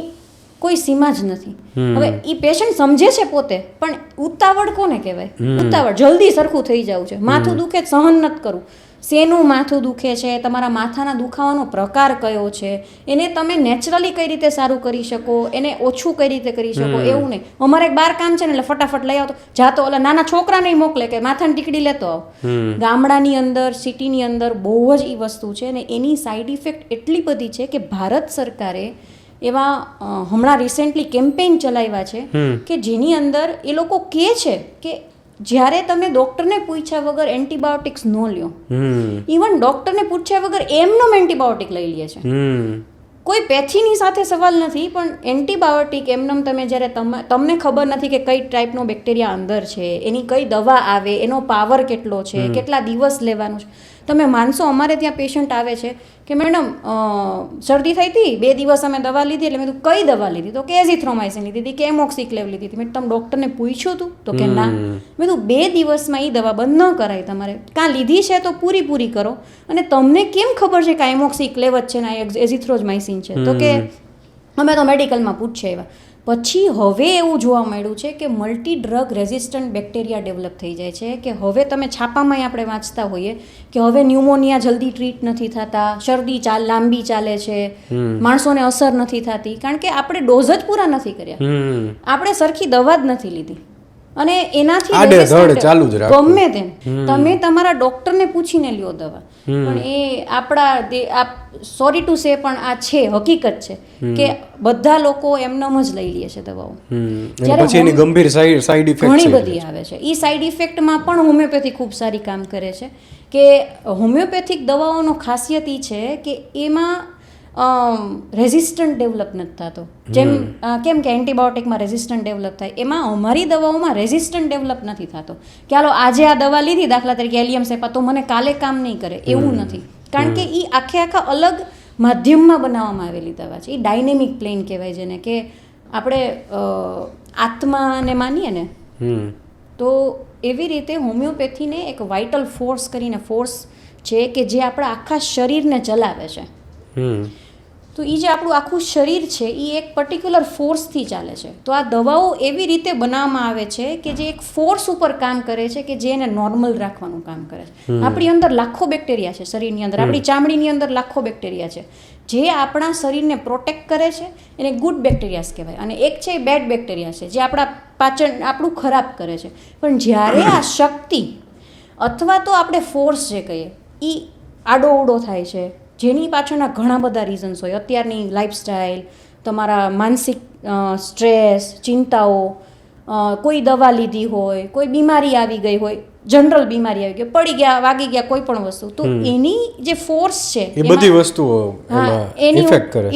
કોઈ સીમા જ નથી. હવે એ પેશન્ટ સમજે છે પોતે, પણ ઉતાવળ કોને કહેવાય? ઉતાવળ, જલ્દી સરખું થઈ જવું છે. માથું દુખે સહન નથી કરવું. શેનું માથું દુખે છે, તમારા માથાના દુખાવાનો પ્રકાર કયો છે, એને તમે નેચરલી કઈ રીતે સારું કરી શકો, એને ઓછું કઈ રીતે કરી શકો, એવું નહીં. અમારે એક બાર કામ છે ને એટલે ફટાફટ લઈ આવતો, જાતો ઓલા નાના છોકરાને મોકલે કે માથાની ટીકડી લેતો આવ. ગામડાની અંદર, સિટીની અંદર બહુ જ એ વસ્તુ છે ને એની સાઈડ ઇફેક્ટ એટલી બધી છે કે ભારત સરકારે એવા હમણાં રિસેન્ટલી કેમ્પેઇન ચલાવ્યા છે કે જેની અંદર એ લોકો કહે છે કે જ્યારે તમે ડૉક્ટરને પૂછ્યા વગર એન્ટીબાયોટિક્સ ન લ્યો, ઇવન ડૉક્ટરને પૂછ્યા વગર એમનો એન્ટીબાયોટિક લઈ લે છે. કોઈ પેથીની સાથે સવાલ નથી, પણ એન્ટીબાયોટિક એમનેમ તમે જ્યારે તમને ખબર નથી કે કઈ ટાઈપનો બેક્ટેરિયા અંદર છે, એની કઈ દવા આવે, એનો પાવર કેટલો છે, કેટલા દિવસ લેવાનું છે. તમે માનશો, અમારે ત્યાં પેશન્ટ આવે છે કે મેડમ શરદી થઈ હતી, 2 દિવસ અમે દવા લીધી. એટલે મેં કીધું કઈ દવા લીધી? તો કે એઝિથ્રોમાઇસિન લીધી હતી, કે એમોક્સિક્લેવ લીધી હતી. મેં તમે ડૉક્ટરને પૂછ્યું હતું? તો કે ના. મેં કીધું 2 દિવસમાં એ દવા બંધ ન કરાય તમારે, કાં લીધી છે તો પૂરી કરો. અને તમને કેમ ખબર છે કે આ એમોક્સિક્લેવ જ છે ને આ એઝિથ્રોમાઇસિન છે? તો કે અમે તો મેડિકલમાં પૂછીએ એવા. પછી હવે એવું જોવા મળ્યું છે કે multi drug resistant bacteria develop થઈ જાય છે, કે હવે તમે છાપામાં આપણે વાંચતા હોઈએ કે હવે ન્યુમોનિયા જલ્દી ટ્રીટ નથી થતા, શરદી લાંબી ચાલે છે, માણસોને અસર નથી થતી, કારણ કે આપણે ડોઝ જ પૂરા નથી કર્યા, આપણે સરખી દવા જ નથી લીધી. અને એનાથી ગમે તેમ તમે તમારા ડૉક્ટરને પૂછીને લ્યો દવા, પણ એ આપણા સોરી ટુ સે પણ આ છે, હકીકત છે કે બધા લોકો એમનેમ જ લઈ લે છે દવાઓ. પછી એની ગંભીર સાઈડ ઇફેક્ટ ઘણી બધી આવે છે. એ સાઈડ ઇફેક્ટમાં પણ હોમિયોપેથી ખૂબ સારી કામ કરે છે. કે હોમિયોપેથિક દવાઓનો ખાસિયત એ છે કે એમાં રેઝિસ્ટન્ટ ડેવલપ નથી થતો. જેમ કેમ કે એન્ટીબાયોટિકમાં રેઝિસ્ટન્ટ ડેવલપ થાય, એમાં અમારી દવાઓમાં રેઝિસ્ટન્ટ ડેવલપ નથી થતો. કે હાલો આજે આ દવા લીધી, દાખલા તરીકે એલિયમ સેપા, તો મને કાલે કામ નહીં કરે, એવું નથી. કારણ કે એ આખા અલગ માધ્યમમાં બનાવવામાં આવેલી દવા છે. એ ડાયનેમિક પ્લેન કહેવાય જેને, કે આપણે આત્માને માનીએ ને, તો એવી રીતે હોમિયોપેથીને એક વાઇટલ ફોર્સ કરીને ફોર્સ છે કે જે આપણા આખા શરીરને ચલાવે છે. તો એ જે આપણું આખું શરીર છે એ એક પર્ટિક્યુલર ફોર્સથી ચાલે છે. તો આ દવાઓ એવી રીતે બનાવવામાં આવે છે કે જે એક ફોર્સ ઉપર કામ કરે છે કે જે એને નોર્મલ રાખવાનું કામ કરે છે. આપણી અંદર લાખો બેક્ટેરિયા છે શરીરની અંદર, આપણી ચામડીની અંદર લાખો બેક્ટેરિયા છે જે આપણા શરીરને પ્રોટેક્ટ કરે છે, એને ગુડ બેક્ટેરિયાસ કહેવાય. અને એક છે એ બેડ બેક્ટેરિયા છે જે આપણા પાચન આપણું ખરાબ કરે છે. પણ જ્યારે આ શક્તિ અથવા તો આપણે ફોર્સ જે કહીએ એ આડોઅવડો થાય છે, જેની પાછળના ઘણા બધા રીઝન્સ હોય. અત્યારની લાઈફસ્ટાઈલ, તમારા માનસિક સ્ટ્રેસ, ચિંતાઓ, કોઈ દવા લીધી હોય, કોઈ બીમારી આવી ગઈ હોય, જનરલ બીમારી આવી ગઈ, પડી ગયા, વાગી ગયા, કોઈ પણ વસ્તુ, તો એની જે ફોર્સ છે એ બધી વસ્તુઓ એની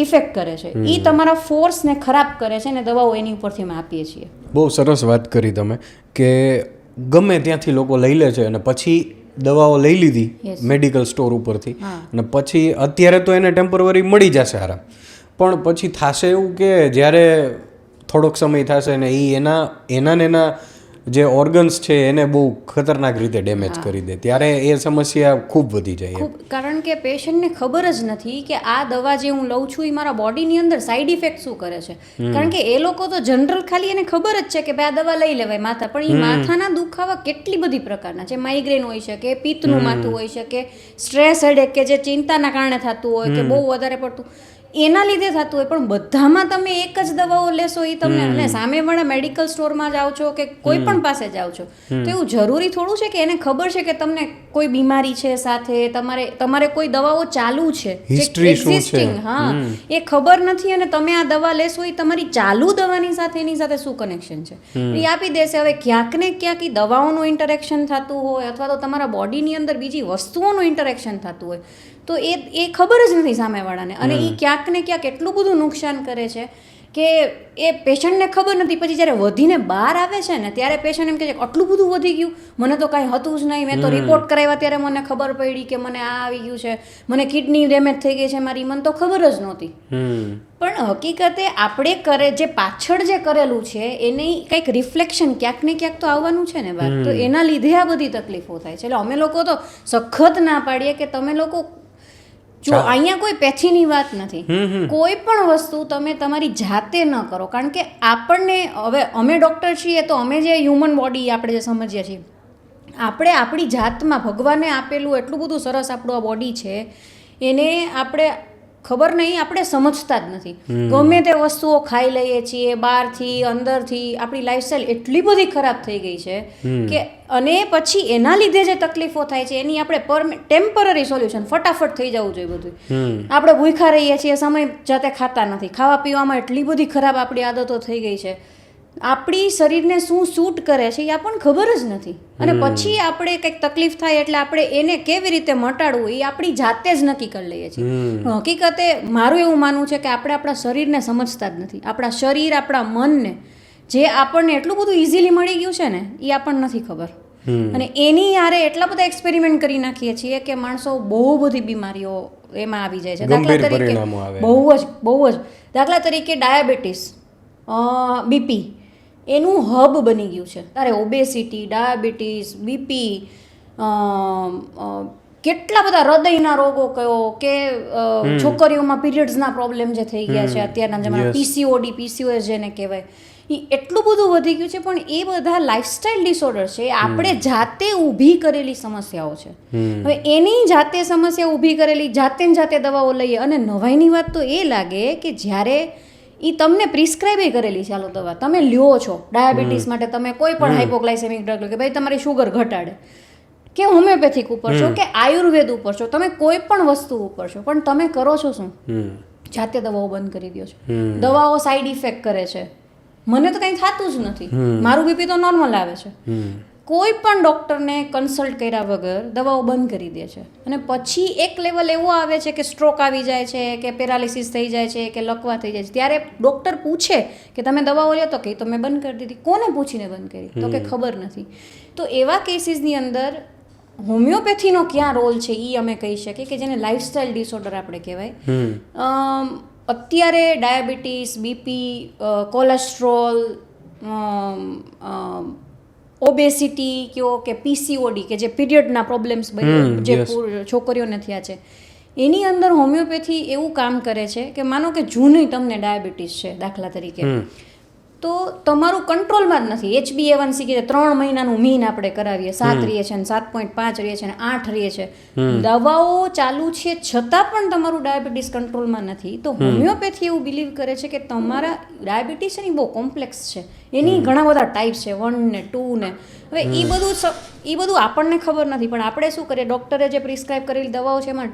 ઇફેક્ટ કરે છે. એ તમારા ફોર્સને ખરાબ કરે છે ને દવાઓ એની ઉપરથી અમે આપીએ છીએ. બહુ સરસ વાત કરી તમે કે ગમે ત્યાંથી લોકો લઈ લે છે અને પછી દવાઓ લઈ લીધી મેડિકલ સ્ટોર ઉપરથી, અને પછી અત્યારે તો એને ટેમ્પરરી મળી જશે આરામ, પણ પછી થશે એવું કે જ્યારે થોડોક સમય થશે ને એ એના જે ઓર્ગન્સ છે એને બહુ ખતરનાક રીતે ડેમેજ કરી દે, ત્યારે એ સમસ્યા ખૂબ વધી જાય. કારણ કે પેશન્ટને ખબર જ નથી કે આ દવા જે હું લઉં છું એ મારા બોડીની અંદર સાઈડ ઇફેક્ટ શું કરે છે. કારણ કે એ લોકો તો જનરલ ખાલી એને ખબર જ છે કે ભાઈ આ દવા લઈ લેવાય માથા, પણ એ માથાના દુખાવા કેટલી બધી પ્રકારના છે. માઇગ્રેન હોઈ શકે, પિત્તનું માથું હોઈ શકે, સ્ટ્રેસ હેડેક કે જે ચિંતાના કારણે થતું હોય કે બહુ વધારે પડતું એના લીધે થતું હોય. પણ બધામાં તમે એક જ દવાઓ લેશો એ તમને, અને સામેવાળા મેડિકલ સ્ટોરમાં જાઓ છો કે કોઈ પણ પાસે જાઓ છો તો એવું જરૂરી થોડું છે કે એને ખબર છે કે તમને કોઈ બીમારી છે સાથે, તમારે કોઈ દવાઓ ચાલુ છે, એક્ઝિસ્ટિંગ, એ ખબર નથી, અને તમે આ દવા લેશો એ તમારી ચાલુ દવાની સાથે એની સાથે શું કનેક્શન છે એ આપી દેશે. હવે ક્યાંક ને ક્યાંક એ દવાઓનું ઇન્ટરેક્શન થતું હોય અથવા તો તમારા બોડીની અંદર બીજી વસ્તુઓનું ઇન્ટરેક્શન થતું હોય તો એ ખબર જ નથી સામેવાળાને, અને એ ક્યાંક ને ક્યાંક એટલું બધું નુકસાન કરે છે કે એ પેશન્ટને ખબર નથી, પછી જ્યારે વધીને બહાર આવે છે ને ત્યારે પેશન્ટ એમ કહે છે કે આટલું બધું વધી ગયું, મને તો કાંઈ હતું જ નહીં, મેં તો રિપોર્ટ કરાવ્યા ત્યારે મને ખબર પડી કે મને આ આવી ગયું છે, મને કિડની ડેમેજ થઈ ગઈ છે મારી, મને તો ખબર જ નહોતી. પણ હકીકતે આપણે જે પાછળ જે કરેલું છે એની કંઈક રિફ્લેક્શન ક્યાંક ને ક્યાંક તો આવવાનું છે ને વાત, તો એના લીધે આ બધી તકલીફો થાય છે. એટલે અમે લોકો તો સખત ના પાડીએ કે તમે લોકો જો અહીંયા કોઈ પેથીની વાત નથી, કોઈ પણ વસ્તુ તમે તમારી જાતે ન કરો, કારણ કે આપણને હવે અમે ડૉક્ટર છીએ તો અમે જે હ્યુમન બોડી આપણે જે સમજીએ છીએ, આપણે આપણી જાતમાં ભગવાને આપેલું એટલું બધું સરસ આપણું આ બોડી છે, એને આપણે ખબર નહીં, આપણે સમજતા જ નથી. ગમે તે વસ્તુઓ ખાઈ લઈએ છીએ બહારથી અંદરથી, આપણી લાઈફસ્ટાઈલ એટલી બધી ખરાબ થઈ ગઈ છે કે, અને પછી એના લીધે જે તકલીફો થાય છે એની આપણે ટેમ્પરરી સોલ્યુશન ફટાફટ થઈ જવું જોઈએ બધું. આપણે ભૂખ્યા રહીએ છીએ, સમય જાતે ખાતા નથી, ખાવા પીવામાં એટલી બધી ખરાબ આપણી આદતો થઈ ગઈ છે, આપણી શરીરને શું સૂટ કરે છે એ આપણને ખબર જ નથી. અને પછી આપણે કંઈક તકલીફ થાય એટલે આપણે એને કેવી રીતે મટાડવું એ આપણી જાતે જ નક્કી કરી લઈએ છીએ. હકીકતે મારું એવું માનવું છે કે આપણે આપણા શરીરને સમજતા જ નથી. આપણા શરીર, આપણા મનને જે આપણને એટલું બધું ઇઝીલી મળી ગયું છે ને એ આપણને નથી ખબર. અને એની યારે એટલા બધા એક્સપેરિમેન્ટ કરી નાખીએ છીએ કે માણસો બહુ બધી બીમારીઓ એમાં આવી જાય છે. દાખલા તરીકે બહુ જ દાખલા તરીકે ડાયાબિટીસ, બીપી એનું હબ બની ગયું છે. તારે ઓબેસિટી, ડાયાબિટીસ, બીપી, કેટલા બધા હૃદયના રોગો કયો કે છોકરીઓમાં પીરિયડ્સના પ્રોબ્લેમ જે થઈ ગયા છે અત્યારના જમાનામાં, પીસીઓડી, પીસીઓએસ જેને કહેવાય, એ એટલું બધું વધી ગયું છે. પણ એ બધા લાઇફસ્ટાઇલ ડિસઓર્ડર છે, આપણે જાતે ઊભી કરેલી સમસ્યાઓ છે. હવે એની જાતે સમસ્યા ઊભી કરેલી, જાતે ને જાતે દવાઓ લઈએ. અને નવાઈની વાત તો એ લાગે કે જ્યારે એ તમને પ્રિસ્ક્રાઇબ કરેલી ચાલો દવા તમે લ્યો છો ડાયાબિટીસ માટે, તમે કોઈ પણ હાઇપોગ્લાયસેમિક ડ્રગ લો કે ભાઈ તમારી શુગર ઘટાડે, કે હોમિયોપેથિક ઉપર છો કે આયુર્વેદ ઉપર છો, તમે કોઈ પણ વસ્તુ ઉપર છો, પણ તમે કરો છો શું? જાતે દવાઓ બંધ કરી દો છો. દવાઓ સાઈડ ઇફેક્ટ કરે છે. મને તો કંઈ થતું જ નથી, મારું બીપી તો નોર્મલ આવે છે. કોઈ પણ ડૉક્ટરને કન્સલ્ટ કર્યા વગર દવાઓ બંધ કરી દે છે. અને પછી એક લેવલ એવો આવે છે કે સ્ટ્રોક આવી જાય છે, કે પેરાલિસિસ થઈ જાય છે, કે લકવા થઈ જાય છે. ત્યારે ડૉક્ટર પૂછે કે તમે દવાઓ લ્યો, તો કે તો મેં બંધ કરી દીધી. કોને પૂછીને બંધ કરી? તો કે ખબર નથી. તો એવા કેસીસની અંદર હોમિયોપેથીનો ક્યાં રોલ છે એ અમે કહી શકીએ કે જેને લાઇફસ્ટાઇલ ડિસઓર્ડર આપણે કહેવાય. અત્યારે ડાયાબિટીસ, બીપી, કોલેસ્ટ્રોલ, ઓબેસિટી કયો કે પીસીઓડી કે જે પીરિયડના પ્રોબ્લેમ્સ જે છોકરીઓને થયા છે, એની અંદર હોમિયોપેથી એવું કામ કરે છે કે માનો કે જૂની તમને ડાયાબિટીસ છે દાખલા તરીકે, તો તમારું કંટ્રોલમાં જ નથી. HbA1c કે 3 મહિનાનું મીન આપણે કરાવીએ, 7 રહીએ છે, 7.5 રહીએ છે, 8 રહીએ છે, દવાઓ ચાલુ છે છતાં પણ તમારું ડાયાબિટીસ કંટ્રોલમાં નથી. તો હોમિયોપેથી એવું બિલીવ કરે છે કે તમારા ડાયાબિટીસ છે ને બહુ કોમ્પ્લેક્સ છે, એની ઘણા બધા ટાઈપ્સ છે, 1 ને 2 ને. હવે એ બધું આપણને ખબર નથી, પણ આપણે શું કરીએ, ડૉક્ટરે જે પ્રિસ્ક્રાઇબ કરેલી દવાઓ છે એમાં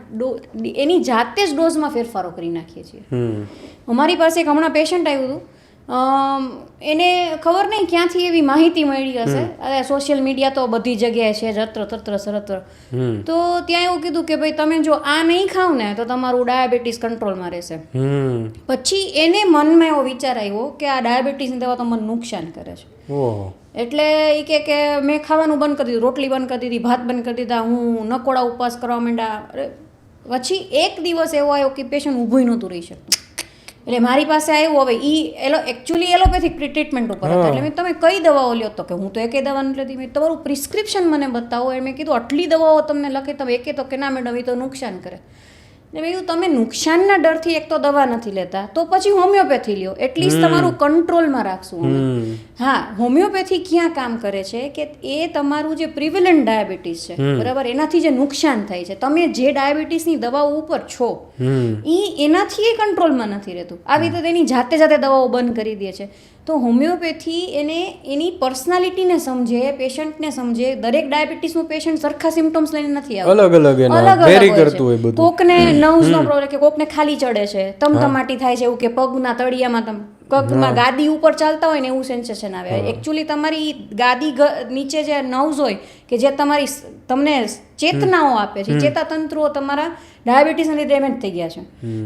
એની જાતે જ ડોઝમાં ફેરફારો કરી નાખીએ છીએ. અમારી પાસે એક હમણાં પેશન્ટ આવ્યું હતું, એને ખબર નહીં ક્યાંથી એવી માહિતી મળી હશે, અરે સોશિયલ મીડિયા તો બધી જગ્યાએ છે જત્ર તત્ર સરત્ર, તો ત્યાં એવું કીધું કે ભાઈ તમે જો આ નહીં ખાવ ને તો તમારું ડાયાબિટીસ કંટ્રોલમાં રહેશે. પછી એને મનમાં એવો વિચાર આવ્યો કે આ ડાયાબિટીસની દવા તો મને નુકસાન કરે છે. એટલે એ કે મેં ખાવાનું બંધ કરી દીધું, રોટલી બંધ કરી દીધી, ભાત બંધ કરી દીધા, હું નકોડા ઉપવાસ કરવા માંડ્યા. પછી એક દિવસ એવો આવ્યો કે પેશન્ટ ઊભું નહોતું રહી શકતું. એટલે મારી પાસે આવ્યું. હવે એકચ્યુઅલી એલોપેથિક ટ્રીટમેન્ટ ઉપર હતા. એટલે મેં તમે કઈ દવાઓ લ્યો? તો કે હું તો એકે દવા નથી લેતી. મેં તમારું પ્રિસ્ક્રિપ્શન મને બતાવો. મેં કીધું આટલી દવાઓ તમને લખે, તમે એકે? તો કે ના મેડમ, એ તો નુકસાન કરે. એટલે મેં કીધું તમે નુકસાનના ડરથી એક તો દવા નથી લેતા, તો પછી હોમિયોપેથી લ્યો, એટલીસ્ટ તમારું કંટ્રોલમાં રાખશું અમે. હા, હોમિયોપેથી ક્યાં કામ કરે છે કે એ તમારું જે પ્રિવેલન્ટ ડાયાબિટીસ છે, બરાબર, એનાથી જે નુકસાન થાય છે, તમે જે ડાયાબિટીસની દવાઓ ઉપર છો એનાથી એ કંટ્રોલમાં નથી રહેતું. આવી રીતે એની જાતે દવાઓ બંધ કરી દે છે. તો હોમિયોપેથી એને એની પર્સનાલિટીને સમજે, પેશન્ટને સમજે. દરેક ડાયાબિટીસનું પેશન્ટ સરખા સિમ્ટમ્સ લઈને નથી આવતું, અલગ હોય. કોકને નર્વ્સનો પ્રોબ્લેમ, કે કોકને ખાલી ચડે છે, તમતમાટી થાય છે, એવું કે પગના તળિયામાં પગમાં ગાદી ઉપર ચાલતા હોય ને એવું સેન્સેશન આવે. એકચ્યુઅલી તમારી ગાદી નીચે જે નર્વ્સ હોય કે જે તમને ચેતનાઓ આપે છે, ચેતાતંતુઓ તમારા ડાયાબિટીસના લીધે ડેમેજ થઈ ગયા છે.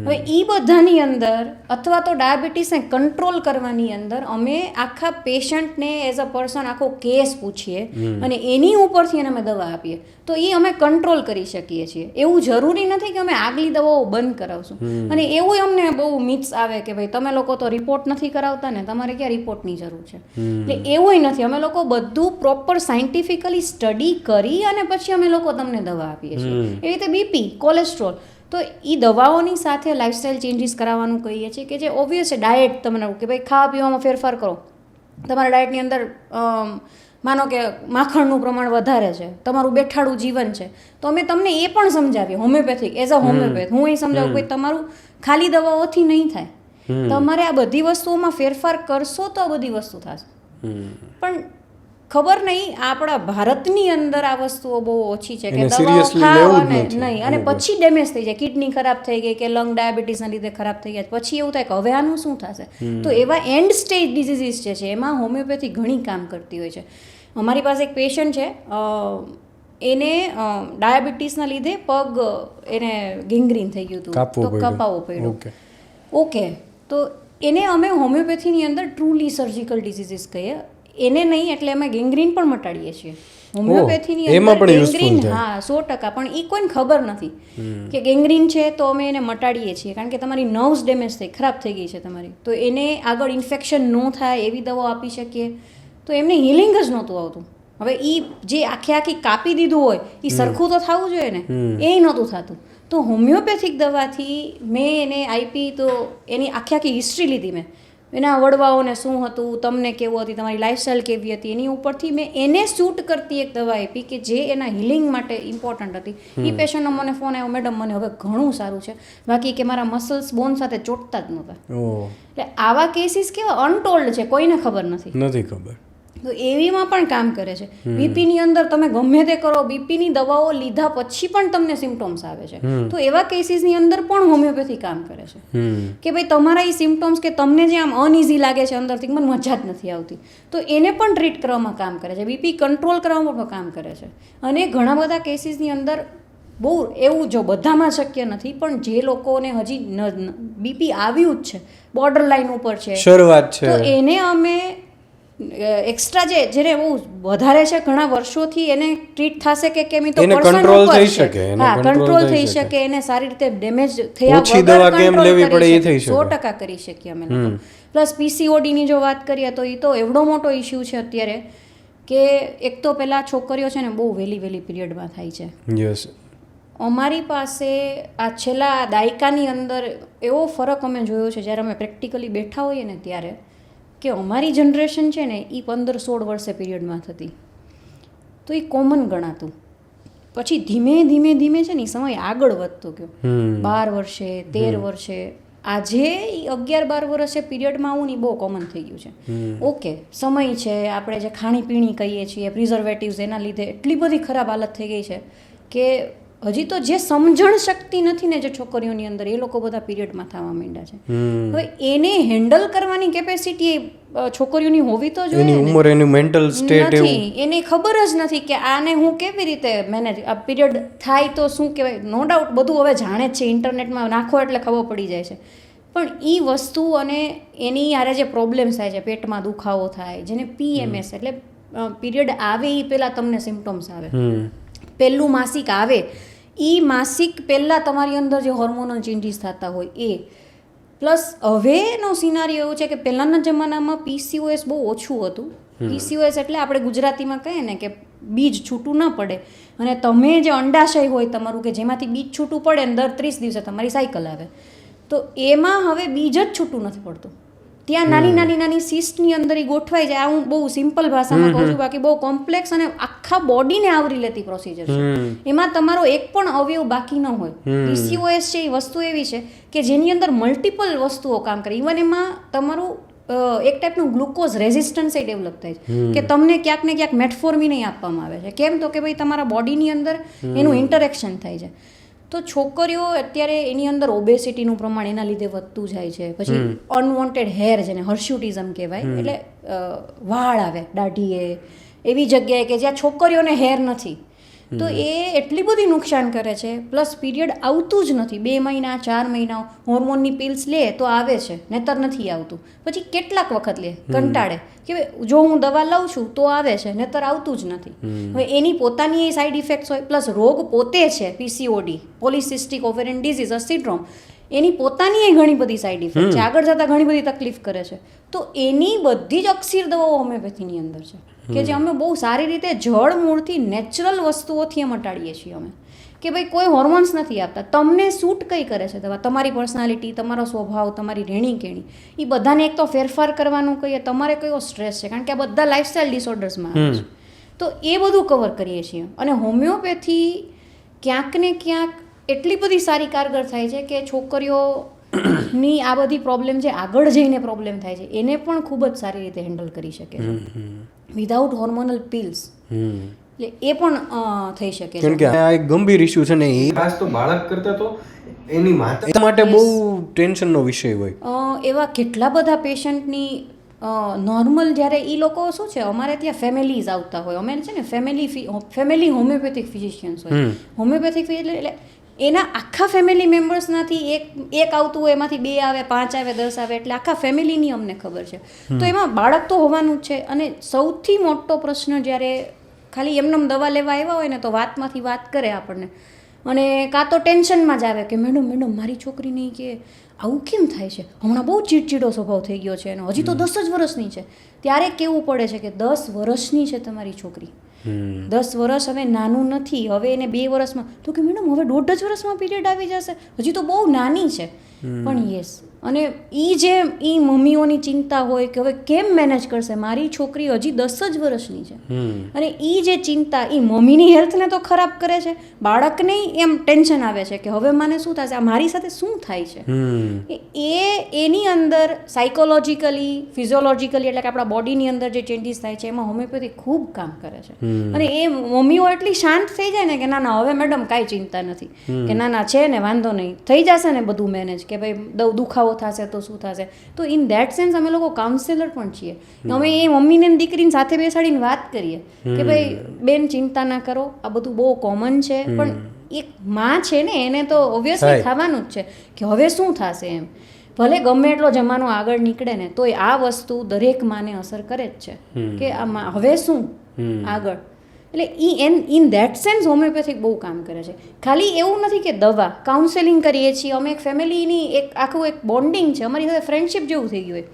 હવે એ બધાની અંદર અથવા તો ડાયાબિટીસને કંટ્રોલ કરવાની અંદર અમે આખા પેશન્ટને એઝ અ પર્સન આખો કેસ પૂછીએ અને એની ઉપરથી એને અમે દવા આપીએ તો એ અમે કંટ્રોલ કરી શકીએ છીએ. એવું જરૂરી નથી કે અમે આગલી દવાઓ બંધ કરાવશું. અને એવું અમને બહુ મિથ્સ આવે કે ભાઈ તમે લોકો તો રિપોર્ટ નથી કરાવતા ને, તમારે ક્યાં રિપોર્ટની જરૂર છે. એટલે એવું નથી. અમે લોકો બધું પ્રોપર સાયન્ટિફિકલી સ્ટડી કરી અને પછી અમે લોકો તમને દવા આપીએ છીએ. એવી રીતે બીપી, કોલેસ્ટ્રોલ, તો એ દવાઓની સાથે લાઇફસ્ટાઇલ ચેન્જીસ કરાવવાનું કહીએ છીએ કે જે ઓબ્વિયસ છે. ડાયટ તમારું કે ભાઈ ખાવા પીવામાં ફેરફાર કરો. તમારા ડાયટની અંદર માનો કે માખણનું પ્રમાણ વધારે છે, તમારું બેઠાડું જીવન છે, તો અમે તમને એ પણ સમજાવીએ હોમિયોપેથિક એઝ અ હોમિયોપેથ. હું એ સમજાવું કે તમારું ખાલી દવાઓથી નહીં થાય, તમારે આ બધી વસ્તુઓમાં ફેરફાર કરશો તો આ બધી વસ્તુ થશે. પણ ખબર નહીં આપણા ભારતની અંદર આ વસ્તુઓ બહુ ઓછી છે કે દવાઓ ખાવ અને નહીં અને પછી ડેમેજ થઈ જાય, કિડની ખરાબ થઈ ગઈ કે લંગ ડાયાબિટીસના લીધે ખરાબ થઈ ગયા, પછી એવું થાય કે હવે આનું શું થશે. તો એવા એન્ડ સ્ટેજ ડિઝીઝીસ જે છે એમાં હોમિયોપેથી ઘણી કામ કરતી હોય છે. અમારી પાસે એક પેશન્ટ છે, એને ડાયાબિટીસના લીધે પગ એને ગેંગ્રીન થઈ ગયું હતું, તો કપાવવો પડ્યો. ઓકે, તો એને અમે હોમિયોપેથીની અંદર ટ્રુલી સર્જિકલ ડિઝીઝીસ કહીએ. એને નહીં એટલે અમે ગેંગ્રીન પણ મટાડીએ છીએ હોમિયોપેથીની અંદર. ગેંગ્રીન હા 100%, પણ એ કોઈને ખબર નથી કે ગેંગ્રીન છે તો અમે એને મટાડીએ છીએ કારણ કે તમારી નર્વ્સ ડેમેજ થઈ, ખરાબ થઈ ગઈ છે તમારી, તો એને આગળ ઇન્ફેક્શન ન થાય એવી દવાઓ આપી શકીએ. તો એમને હિલિંગ જ નહોતું આવતું. હવે એ જે આખી કાપી દીધું હોય એ સરખું તો થવું જોઈએ ને, એ નહોતું થતું. તો હોમિયોપેથિક દવાથી મેં એને આપી તો એની આખી હિસ્ટ્રી લીધી મેં, એના વડવાઓને શું હતું, તમને કેવું હતી, તમારી લાઇફસ્ટાઈલ કેવી હતી, એની ઉપરથી મેં એને સૂટ કરતી એક દવા આપી કે જે એના હિલિંગ માટે ઇમ્પોર્ટન્ટ હતી. એ પેશન્ટનો મને ફોન આવ્યો, મેડમ મને હવે ઘણું સારું છે, બાકી કે મારા મસલ્સ બોન સાથે ચોટતા જ નહોતા. એટલે આવા કેસીસ કેવા અનટોલ્ડ છે, કોઈને ખબર નથી ખબર. તો એવીમાં પણ કામ કરે છે. બીપીની અંદર તમે ગમે તે કરો, બીપીની દવાઓ લીધા પછી પણ તમને સિમ્ટોમ્સ આવે છે, તો એવા કેસીસની અંદર પણ હોમિયોપેથી કામ કરે છે કે ભાઈ તમારા એ સિમ્ટોમ્સ કે તમને જે આમ અનઇઝી લાગે છે અંદરથી, મને મજા જ નથી આવતી, તો એને પણ ટ્રીટ કરવામાં કામ કરે છે. બીપી કંટ્રોલ કરવામાં પણ કામ કરે છે. અને ઘણા બધા કેસીસની અંદર બહુ એવું, જો બધામાં શક્ય નથી, પણ જે લોકોને હજી બીપી આવ્યું જ છે, બોર્ડર લાઈન ઉપર છે, શરૂઆત છે, તો એને અમે એક્સ્ટ્રા જેને બહુ વધારે છે ઘણા વર્ષોથી એને ટ્રીટ થશે કે કેમ, તો કંટ્રોલ થઈ શકે. હા, કંટ્રોલ થઈ શકે, એને સારી રીતે ડેમેજ થયા વગર કંટ્રોલ કરી શકે, 100% કરી શકીએ અમે લોકો. પ્લસ પીસીઓડીની જો વાત કરીએ તો એ તો એવડો મોટો ઇશ્યુ છે અત્યારે કે એક તો પહેલાં છોકરીઓ છે ને બહુ વહેલી પીરિયડમાં થાય છે. અમારી પાસે આ છેલ્લા દાયકાની અંદર એવો ફરક અમે જોયો છે જ્યારે અમે પ્રેક્ટિકલી બેઠા હોઈએ ને ત્યારે, કે અમારી જનરેશન છે ને એ 15-16 વર્ષે પીરિયડમાં થતી, તો એ કોમન ગણાતું. પછી ધીમે છે ને એ સમય આગળ વધતો ગયો, 12 વર્ષે 13 વર્ષે, આજે 11-12 વર્ષે પીરિયડમાં આવું ને બહુ કોમન થઈ ગયું છે. ઓકે, સમય છે, આપણે જે ખાણીપીણી કહીએ છીએ, પ્રિઝર્વેટિવ્સ, એના લીધે એટલી બધી ખરાબ હાલત થઈ ગઈ છે કે હજી તો જે સમજણ શક્તિ નથી ને જે છોકરીઓની અંદર, એ લોકો બધા પીરિયડમાં થવા માંડ્યા છે. હવે એને હેન્ડલ કરવાની કેપેસિટી છોકરીઓની હોવી તો જોઈએ, ઉંમર એની મેન્ટલ સ્ટેટ નથી, એને ખબર જ નથી કે આને હું કેવી રીતે મેનેજ, આ પીરિયડ થાય તો શું કહેવાય. નો ડાઉટ બધું હવે જાણે જ છે, ઇન્ટરનેટમાં નાખો એટલે ખબર પડી જાય છે, પણ એ વસ્તુ અને એની યારે જે પ્રોબ્લેમ્સ થાય છે, પેટમાં દુખાવો થાય, જેને PMS એટલે પીરિયડ આવે એ પહેલાં તમને સિમ્ટોમ્સ આવે, પહેલું માસિક આવે એ માસિક પહેલાં તમારી અંદર જે હોર્મોનલ ચેન્જીસ થતા હોય એ, પ્લસ હવેનો સિનારીઓ એવું છે કે પહેલાંના જમાનામાં PCOS બહુ ઓછું હતું. PCOS એટલે આપણે ગુજરાતીમાં કહીએ ને કે બીજ છૂટું ના પડે, અને તમે જે અંડાશય હોય તમારું કે જેમાંથી બીજ છૂટું પડે ને દર 30 દિવસે તમારી સાયકલ આવે, તો એમાં હવે બીજ જ છૂટું નથી પડતું. ત્યાં નાની સિસ્ટની અંદર એ ગોઠવાઈ જાય. આ હું બહુ સિમ્પલ ભાષામાં કહું છું, બાકી બહુ કોમ્પ્લેક્સ અને આખા બોડીને આવરી લેતી પ્રોસિજર છે. એમાં તમારો એક પણ અવયવ બાકી ન હોય. PCOS છે એ વસ્તુ એવી છે કે જેની અંદર મલ્ટિપલ વસ્તુઓ કામ કરે. ઇવન એમાં તમારું એક ટાઈપનું ગ્લુકોઝ રેઝિસ્ટન્સ એ ડેવલપ થાય છે કે તમને ક્યાંક ને ક્યાંક મેટફોર્મિન આપવામાં આવે છે. કેમ તો કે ભાઈ તમારા બોડીની અંદર એનું ઇન્ટરેક્શન થાય છે. તો છોકરીઓ અત્યારે એની અંદર ઓબેસિટીનું પ્રમાણ એના લીધે વધતું જાય છે. પછી અનવોન્ટેડ હેર, જેને હર્સ્યુટિઝમ કહેવાય, એટલે વાળ આવે દાઢીએ એવી જગ્યાએ કે જ્યાં છોકરીઓને હેર નથી, તો એ એટલી બધી નુકસાન કરે છે. પ્લસ પીરિયડ આવતું જ નથી, 2 મહિના 4 મહિના હોર્મોનની પિલ્સ લે તો આવે છે, નહીતર નથી આવતું. પછી કેટલાક વખત લે, કંટાળે કે જો હું દવા લઉં છું તો આવે છે, નહીતર આવતું જ નથી. હવે એની પોતાની સાઈડ ઇફેક્ટ્સ હોય, પ્લસ રોગ પોતે છે PCOD, polycystic ovarian disease syndrome, એની પોતાની ઘણી બધી સાઈડ ઇફેક્ટ છે, આગળ જતાં ઘણી બધી તકલીફ કરે છે. તો એની બધી જ અકસીર દવાઓ હોમિયોપેથીની અંદર છે, કે જે અમે બહુ સારી રીતે જળ મૂળથી નેચરલ વસ્તુઓથી મટાડીએ છીએ અમે, કે ભાઈ કોઈ હોર્મોન્સ નથી આપતા, તમને સૂટ કઈ કરે છે દવા, તમારી પર્સનાલિટી, તમારો સ્વભાવ, તમારી રહેણી કેણી, એ બધાને એક તો ફેરફાર કરવાનું કહીએ, તમારે કયો સ્ટ્રેસ છે, કારણ કે આ બધા લાઇફસ્ટાઇલ ડિસઓર્ડર્સમાં આવે છે. તો એ બધું કવર કરીએ છીએ. અને હોમિયોપેથી ક્યાંક ને ક્યાંક એટલી બધી સારી કારગર થાય છે કે છોકરીઓની આ બધી પ્રોબ્લેમ જે આગળ જઈને પ્રોબ્લેમ થાય છે એને પણ ખૂબ જ સારી રીતે હેન્ડલ કરી શકે છે વિધાઉટ હોર્મોનલ પિલ્સ. એટલે એ પણ થઈ શકે છે. કેમ કે આ એક ગંભીર ઇસ્યુ છે ને, એ ખાસ તો બાળક કરતા તો એની માતા માટે બહુ ટેન્શનનો વિષય હોય. એવા કેટલા બધા પેશન્ટની નોર્મલ જ્યારે એ લોકો શું છે, અમારે ત્યાં ફેમિલીઝ આવતા હોય, અમે છે ને ફેમિલી હોમિયોપેથિક ફિઝિશિયન્સ હોય. હોમિયોપેથિક એટલે એના આખા ફેમિલી મેમ્બર્સનાથી એક આવતું હોય, એમાંથી 2 આવે, 5 આવે, 10 આવે, એટલે આખા ફેમિલીની અમને ખબર છે. તો એમાં બાળક તો હોવાનું જ છે. અને સૌથી મોટો પ્રશ્ન જ્યારે ખાલી એમને દવા લેવા આવ્યા હોય ને, તો વાતમાંથી વાત કરે આપણને, અને કાં તો ટેન્શનમાં જ આવે કે મેડમ મારી છોકરીને કે આવું કેમ થાય છે, હમણાં બહુ ચીડચીડો સ્વભાવ થઈ ગયો છે, અને હજી તો 10 જ વર્ષની છે. ત્યારે કેવું પડે છે કે 10 વર્ષની છે તમારી છોકરી, 10 વર્ષ હવે નાનું નથી, હવે એને 2 વર્ષમાં, તો કે મેડમ હવે 1.5 જ વર્ષમાં પીરિયડ આવી જશે, હજી તો બહુ નાની છે. પણ યસ, અને એ મમ્મીઓની ચિંતા હોય કે હવે કેમ મેનેજ કરશે, મારી છોકરી હજી 10 જ વર્ષની છે. અને એ જે ચિંતા એ મમ્મીની હેલ્થને તો ખરાબ કરે છે, બાળકને એમ ટેન્શન આવે છે કે હવે મને શું થશે, આ મારી સાથે શું થાય છે. એની અંદર સાયકોલોજીકલી, ફિઝિયોલોજીકલી, એટલે કે આપણા બોડીની અંદર જે ચેન્જીસ થાય છે, એમાં હોમિયોપેથી ખૂબ કામ કરે છે. અને એ મમ્મીઓ એટલી શાંત થઈ જાય ને કે ના હવે મેડમ કાંઈ ચિંતા નથી, કે ના છે ને વાંધો નહીં, થઈ જશે ને બધું મેનેજ, કે ભાઈ દુખાવો થશે તો શું થશે. તો ઇન ધેટ સેન્સ અમે લોકો કાઉન્સેલર પણ છીએ. અમે એ મમ્મીને દીકરીને સાથે બેસાડીને વાત કરીએ કે ભાઈ બેન ચિંતા ના કરો, આ બધું બહુ કોમન છે. પણ એક માં છે ને, એને તો ઓબ્વિયસલી થવાનું જ છે કે હવે શું થશે એમ. ભલે ગમે એટલો જમાનો આગળ નીકળે ને, તોય આ વસ્તુ દરેક માને અસર કરે જ છે કે આ હવે શું આગળ. એટલે ઇન ધેટ સેન્સ હોમિયોપેથિક બહુ કામ કરે છે. ખાલી એવું નથી કે દવા, કાઉન્સેલિંગ કરીએ છીએ અમે, એક ફેમિલીની આખું એક બોન્ડિંગ છે, અમારી સાથે ફ્રેન્ડશિપ જેવું થઈ ગયું હોય.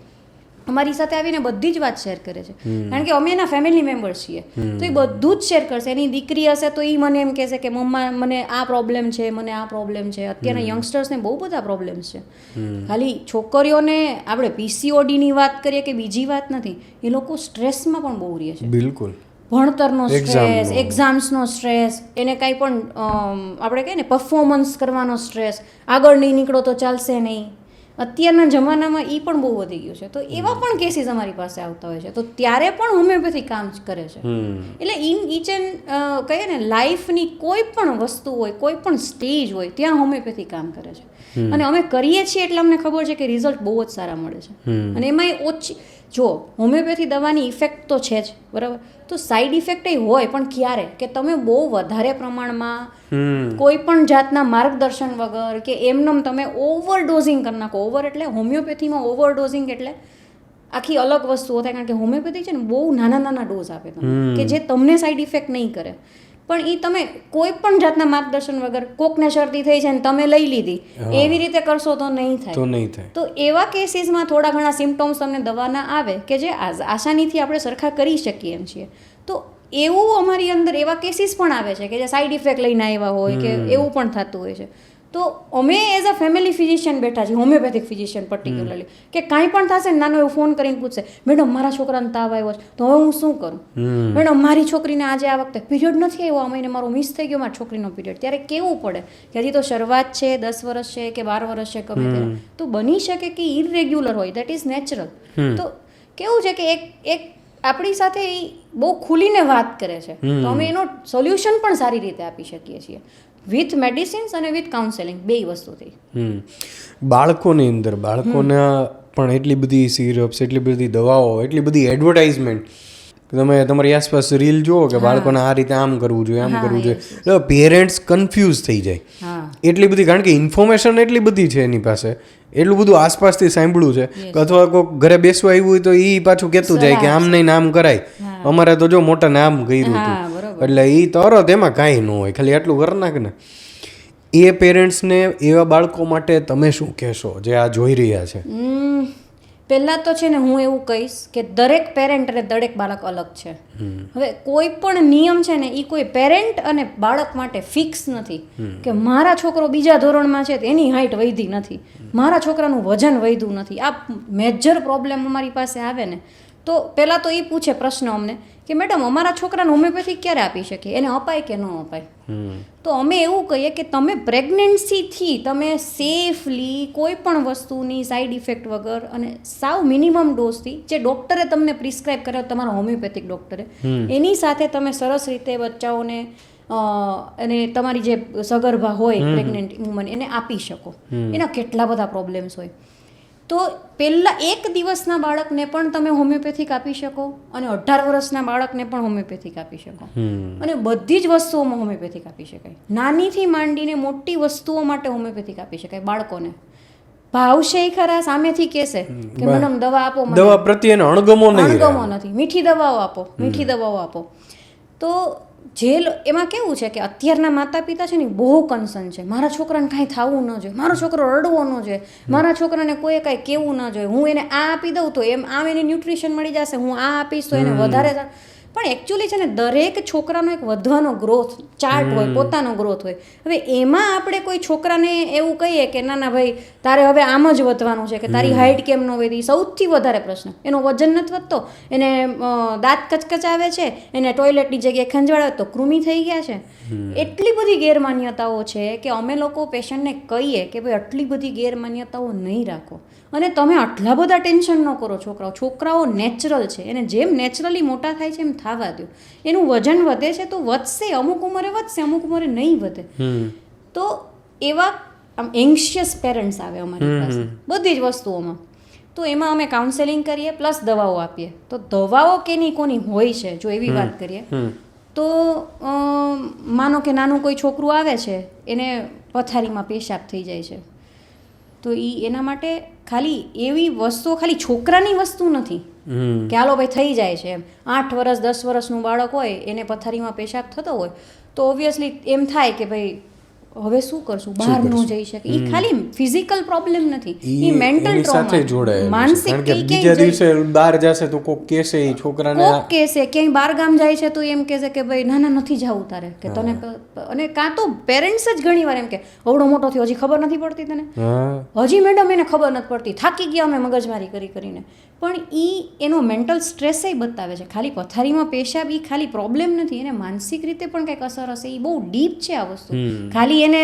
અમારી સાથે આવીને બધી જ વાત શેર કરે છે, કારણ કે અમે એના ફેમિલી મેમ્બર્સ છીએ. તો એ બધું જ શેર કરશે. એની દીકરી હશે તો એ મને એમ કહેશે કે મમ્મા મને આ પ્રોબ્લેમ છે, મને આ પ્રોબ્લેમ છે. અત્યારના યંગસ્ટર્સને બહુ બધા પ્રોબ્લેમ્સ છે. ખાલી છોકરીઓને આપણે PCODની વાત કરીએ કે બીજી વાત નથી, એ લોકો સ્ટ્રેસમાં પણ બહુ રહે છે. બિલકુલ. ભણતરનો સ્ટ્રેસ, એક્ઝામ્સનો સ્ટ્રેસ, એને કાંઈ પણ આપણે કહીએ ને પરફોર્મન્સ કરવાનો સ્ટ્રેસ, આગળ નહીં નીકળો તો ચાલશે નહીં. અત્યારના જમાનામાં એ પણ બહુ વધી ગયું છે. તો એવા પણ કેસીસ અમારી પાસે આવતા હોય છે. તો ત્યારે પણ હોમિયોપેથી કામ કરે છે. એટલે ઇચ એન્ડ કહીએ ને લાઈફની કોઈ પણ વસ્તુ હોય, કોઈ પણ સ્ટેજ હોય, ત્યાં હોમિયોપેથી કામ કરે છે. અને અમે કરીએ છીએ એટલે અમને ખબર છે કે રિઝલ્ટ બહુ જ સારા મળે છે. અને એમાંય ઓછી, જો હોમિયોપેથી દવાની ઇફેક્ટ તો છે જ, બરાબર, તો સાઈડ ઇફેક્ટ એ હોય, પણ ક્યારે કે તમે બહુ વધારે પ્રમાણમાં કોઈ પણ જાતના માર્ગદર્શન વગર કે એમનેમ તમે ઓવરડોઝિંગ કરી નાખો. ઓવર એટલે હોમિયોપેથીમાં ઓવરડોઝિંગ એટલે આખી અલગ વસ્તુઓ થાય. કારણ કે હોમિયોપેથી છે ને બહુ નાના નાના ડોઝ આપે તમને, કે જે તમને સાઈડ ઇફેક્ટ નહીં કરે. પણ એ તમે કોઈ પણ જાતના માર્ગદર્શન વગર, કોકને શરદી થઈ છે ને તમે લઈ લીધી, એવી રીતે કરશો તો નહીં થાય. તો એવા કેસીસમાં થોડા ઘણા સિમ્પટોમ્સ તમને દવાના આવે કે જે આસાનીથી આપણે સરખા કરી શકીએ એમ છીએ. તો એવું અમારી અંદર એવા કેસીસ પણ આવે છે કે જે સાઈડ ઇફેક્ટ લઈને આવ્યા હોય કે એવું પણ થતું હોય છે. તો અમે એઝ અ ફેમિલી ફિઝિશિયન બેઠા છીએ, હોમિયોપેથિક ફિઝિશિયન પર્ટિક્યુલરલી, કે કાંઈ પણ થશે ને નાનો એવું ફોન કરીને પૂછશે, મેડમ મારા છોકરાને તાવ આવ્યો છે તો હવે હું શું કરું, મેડમ મારી છોકરીને આજે આ વખતે પીરિયડ નથી આવ્યો, આ મહિને મારો મિસ થઈ ગયો મારી છોકરીનો પીરિયડ. ત્યારે કેવું પડે કે હજી તો શરૂઆત છે, 10 વર્ષ છે કે 12 વર્ષ છે, ગમે ત્યારે તો બની શકે કે ઇરેગ્યુલર હોય, દેટ ઇઝ નેચરલ. તો કેવું છે કે એક આપણી સાથે એ બહુ ખુલીને વાત કરે છે, તો અમે એનો સોલ્યુશન પણ સારી રીતે આપી શકીએ છીએ, વિથ મેડિસિન્સ અને વિથ કાઉન્સેલિંગ, બે વસ્તુથી. બાળકોની અંદર બાળકોના પણ એટલી બધી સિરપ્સ, એટલી બધી દવાઓ, એટલી બધી એડવર્ટાઇઝમેન્ટ, તમે તમારી આસપાસ રીલ જુઓ કે બાળકોને આ રીતે આમ કરવું જોઈએ આમ કરવું જોઈએ, એટલે પેરેન્ટ્સ કન્ફ્યુઝ થઈ જાય. હા એટલી બધી, કારણ કે ઇન્ફોર્મેશન એટલી બધી છે એની પાસે, એટલું બધું આસપાસથી સાંભળ્યું છે કે અથવા કોઈક ઘરે બેસવા આવ્યું હોય તો એ પાછું કહેતું જાય કે આમ નહીં આમ કરાય, અમારે તો જો મોટા નામ કર્યું હતું, એટલે એ તરત એમાં કાંઈ ન હોય, ખાલી આટલું કરી નાખ ને. એ પેરેન્ટ્સને, એવા બાળકો માટે તમે શું કહેશો જે આ જોઈ રહ્યા છે? પહેલાં તો છે ને હું એવું કહીશ કે દરેક પેરેન્ટ અને દરેક બાળક અલગ છે. હવે કોઈ પણ નિયમ છે ને એ કોઈ પેરેન્ટ અને બાળક માટે ફિક્સ નથી કે મારા છોકરો બીજા ધોરણમાં છે તો એની હાઇટ વધી નથી, મારા છોકરાનું વજન વધ્યું નથી. આ મેજર પ્રોબ્લેમ અમારી પાસે આવે ને તો પહેલાં તો એ પૂછે પ્રશ્ન અમને કે મેડમ અમારા છોકરાને હોમિયોપેથી ક્યારે આપી શકીએ, એને અપાય કે ન અપાય? તો અમે એવું કહીએ કે તમે પ્રેગ્નન્સીથી તમે સેફલી કોઈ પણ વસ્તુની સાઈડ ઇફેક્ટ વગર અને સાવ મિનિમમ ડોઝથી જે ડૉક્ટરે તમને પ્રિસ્ક્રાઇબ કર્યો, તમારા હોમિયોપેથિક ડૉક્ટરે, એની સાથે તમે સરસ રીતે બચ્ચાઓને અને તમારી જે સગર્ભા હોય પ્રેગ્નન્ટ વુમન એને આપી શકો. એના કેટલા બધા પ્રોબ્લેમ્સ હોય. તો પહેલાં 1 દિવસના બાળકને પણ તમે હોમિયોપેથિક આપી શકો અને 18 વર્ષના બાળકને પણ હોમિયોપેથિક આપી શકો, અને બધી જ વસ્તુઓમાં હોમિયોપેથિક આપી શકાય. નાનીથી માંડીને મોટી વસ્તુઓ માટે હોમિયોપેથિક આપી શકાય. બાળકોને ભાવશે ખરા, સામેથી કહેશે કે મેડમ દવા આપો, દવા પ્રત્યે અણગમો નથી, મીઠી દવાઓ આપો, મીઠી દવાઓ આપો. તો જે એમાં કેવું છે કે અત્યારના માતા પિતા છે ને બહુ કન્સર્ન છે, મારા છોકરાને કાંઈ થવું ન જોઈએ, મારો છોકરો રડવો ન જોઈએ, મારા છોકરાને કોઈ કાંઈ કહેવું ન જોઈએ, હું એને આ આપી દઉં તો એમ આમ એને ન્યુટ્રિશન મળી જશે, હું આ આપીશ તો એને વધારે. પણ એકચ્યુઅલી છે ને દરેક છોકરાનો એક વધવાનો ગ્રોથ ચાર્ટ હોય, પોતાનો ગ્રોથ હોય. હવે એમાં આપણે કોઈ છોકરાને એવું કહીએ કે ના ના ભાઈ તારે હવે આમ જ વધવાનું છે, કે તારી હાઇટ કેમ ન વધી, સૌથી વધારે પ્રશ્ન એનો વજન નથી વધતો, એને દાંત કચકચાવે છે, એને ટોયલેટની જગ્યાએ ખંજવાળે તો કૃમિ થઈ ગયા છે. એટલી બધી ગેરમાન્યતાઓ છે કે અમે લોકો પેશન્ટને કહીએ કે ભાઈ આટલી બધી ગેરમાન્યતાઓ નહીં રાખો અને તમે આટલા બધા ટેન્શન ન કરો. છોકરાઓ નેચરલ છે, એને જેમ નેચરલી મોટા થાય છે એમ થવા દો. એનું વજન વધે છે તો વધશે, અમુક ઉંમરે વધશે, અમુક ઉંમરે નહીં વધે. તો એવા આમ એન્શિયસ પેરેન્ટ્સ આવે અમારી પાસે બધી જ વસ્તુઓમાં. તો એમાં અમે કાઉન્સેલિંગ કરીએ પ્લસ દવાઓ આપીએ. તો દવાઓ કેની કોની હોય છે જો એવી વાત કરીએ તો માનો કે નાનું કોઈ છોકરું આવે છે, એને પથારીમાં પેશાબ થઈ જાય છે, તો એના માટે ખાલી એવી વસ્તુઓ ખાલી છોકરાની વસ્તુ નથી કે હાલો ભાઈ થઈ જાય છે એમ. 8 વર્ષ 10 વર્ષનું બાળક હોય એને પથારીમાં પેશાબ થતો હોય તો ઓબ્વિયસલી એમ થાય કે ભાઈ હવે શું કરશું, બહાર ન જઈ શકે. એ ખાલી ફિઝિકલ પ્રોબ્લેમ નથી, એ મેન્ટલ ટ્રોમા, માનસિક. બીજા દિવસે બહાર જશે તો કોક કહેશે, એ છોકરાને કોક કહેશે, ક્યાંય બહાર ગામ જાય છે તો એમ કહેશે કે ભાઈ ના ના નથી જવું તારે, કે તને. અને કાં તો પેરેન્ટ્સ જ ઘણી વાર એમ કે અવડો મોટો થયો હજી ખબર નથી પડતી તને, હજી મેડમ એને ખબર નથી પડતી, થાકી ગયા અમે મગજમારી કરી કરીને. પણ એનો મેન્ટલ સ્ટ્રેસ બતાવે છે. ખાલી પથારીમાં પેશાબ એ ખાલી પ્રોબ્લેમ નથી, એને માનસિક રીતે પણ કંઈક અસર હશે. એ બહુ ડીપ છે આ વસ્તુ. ખાલી એને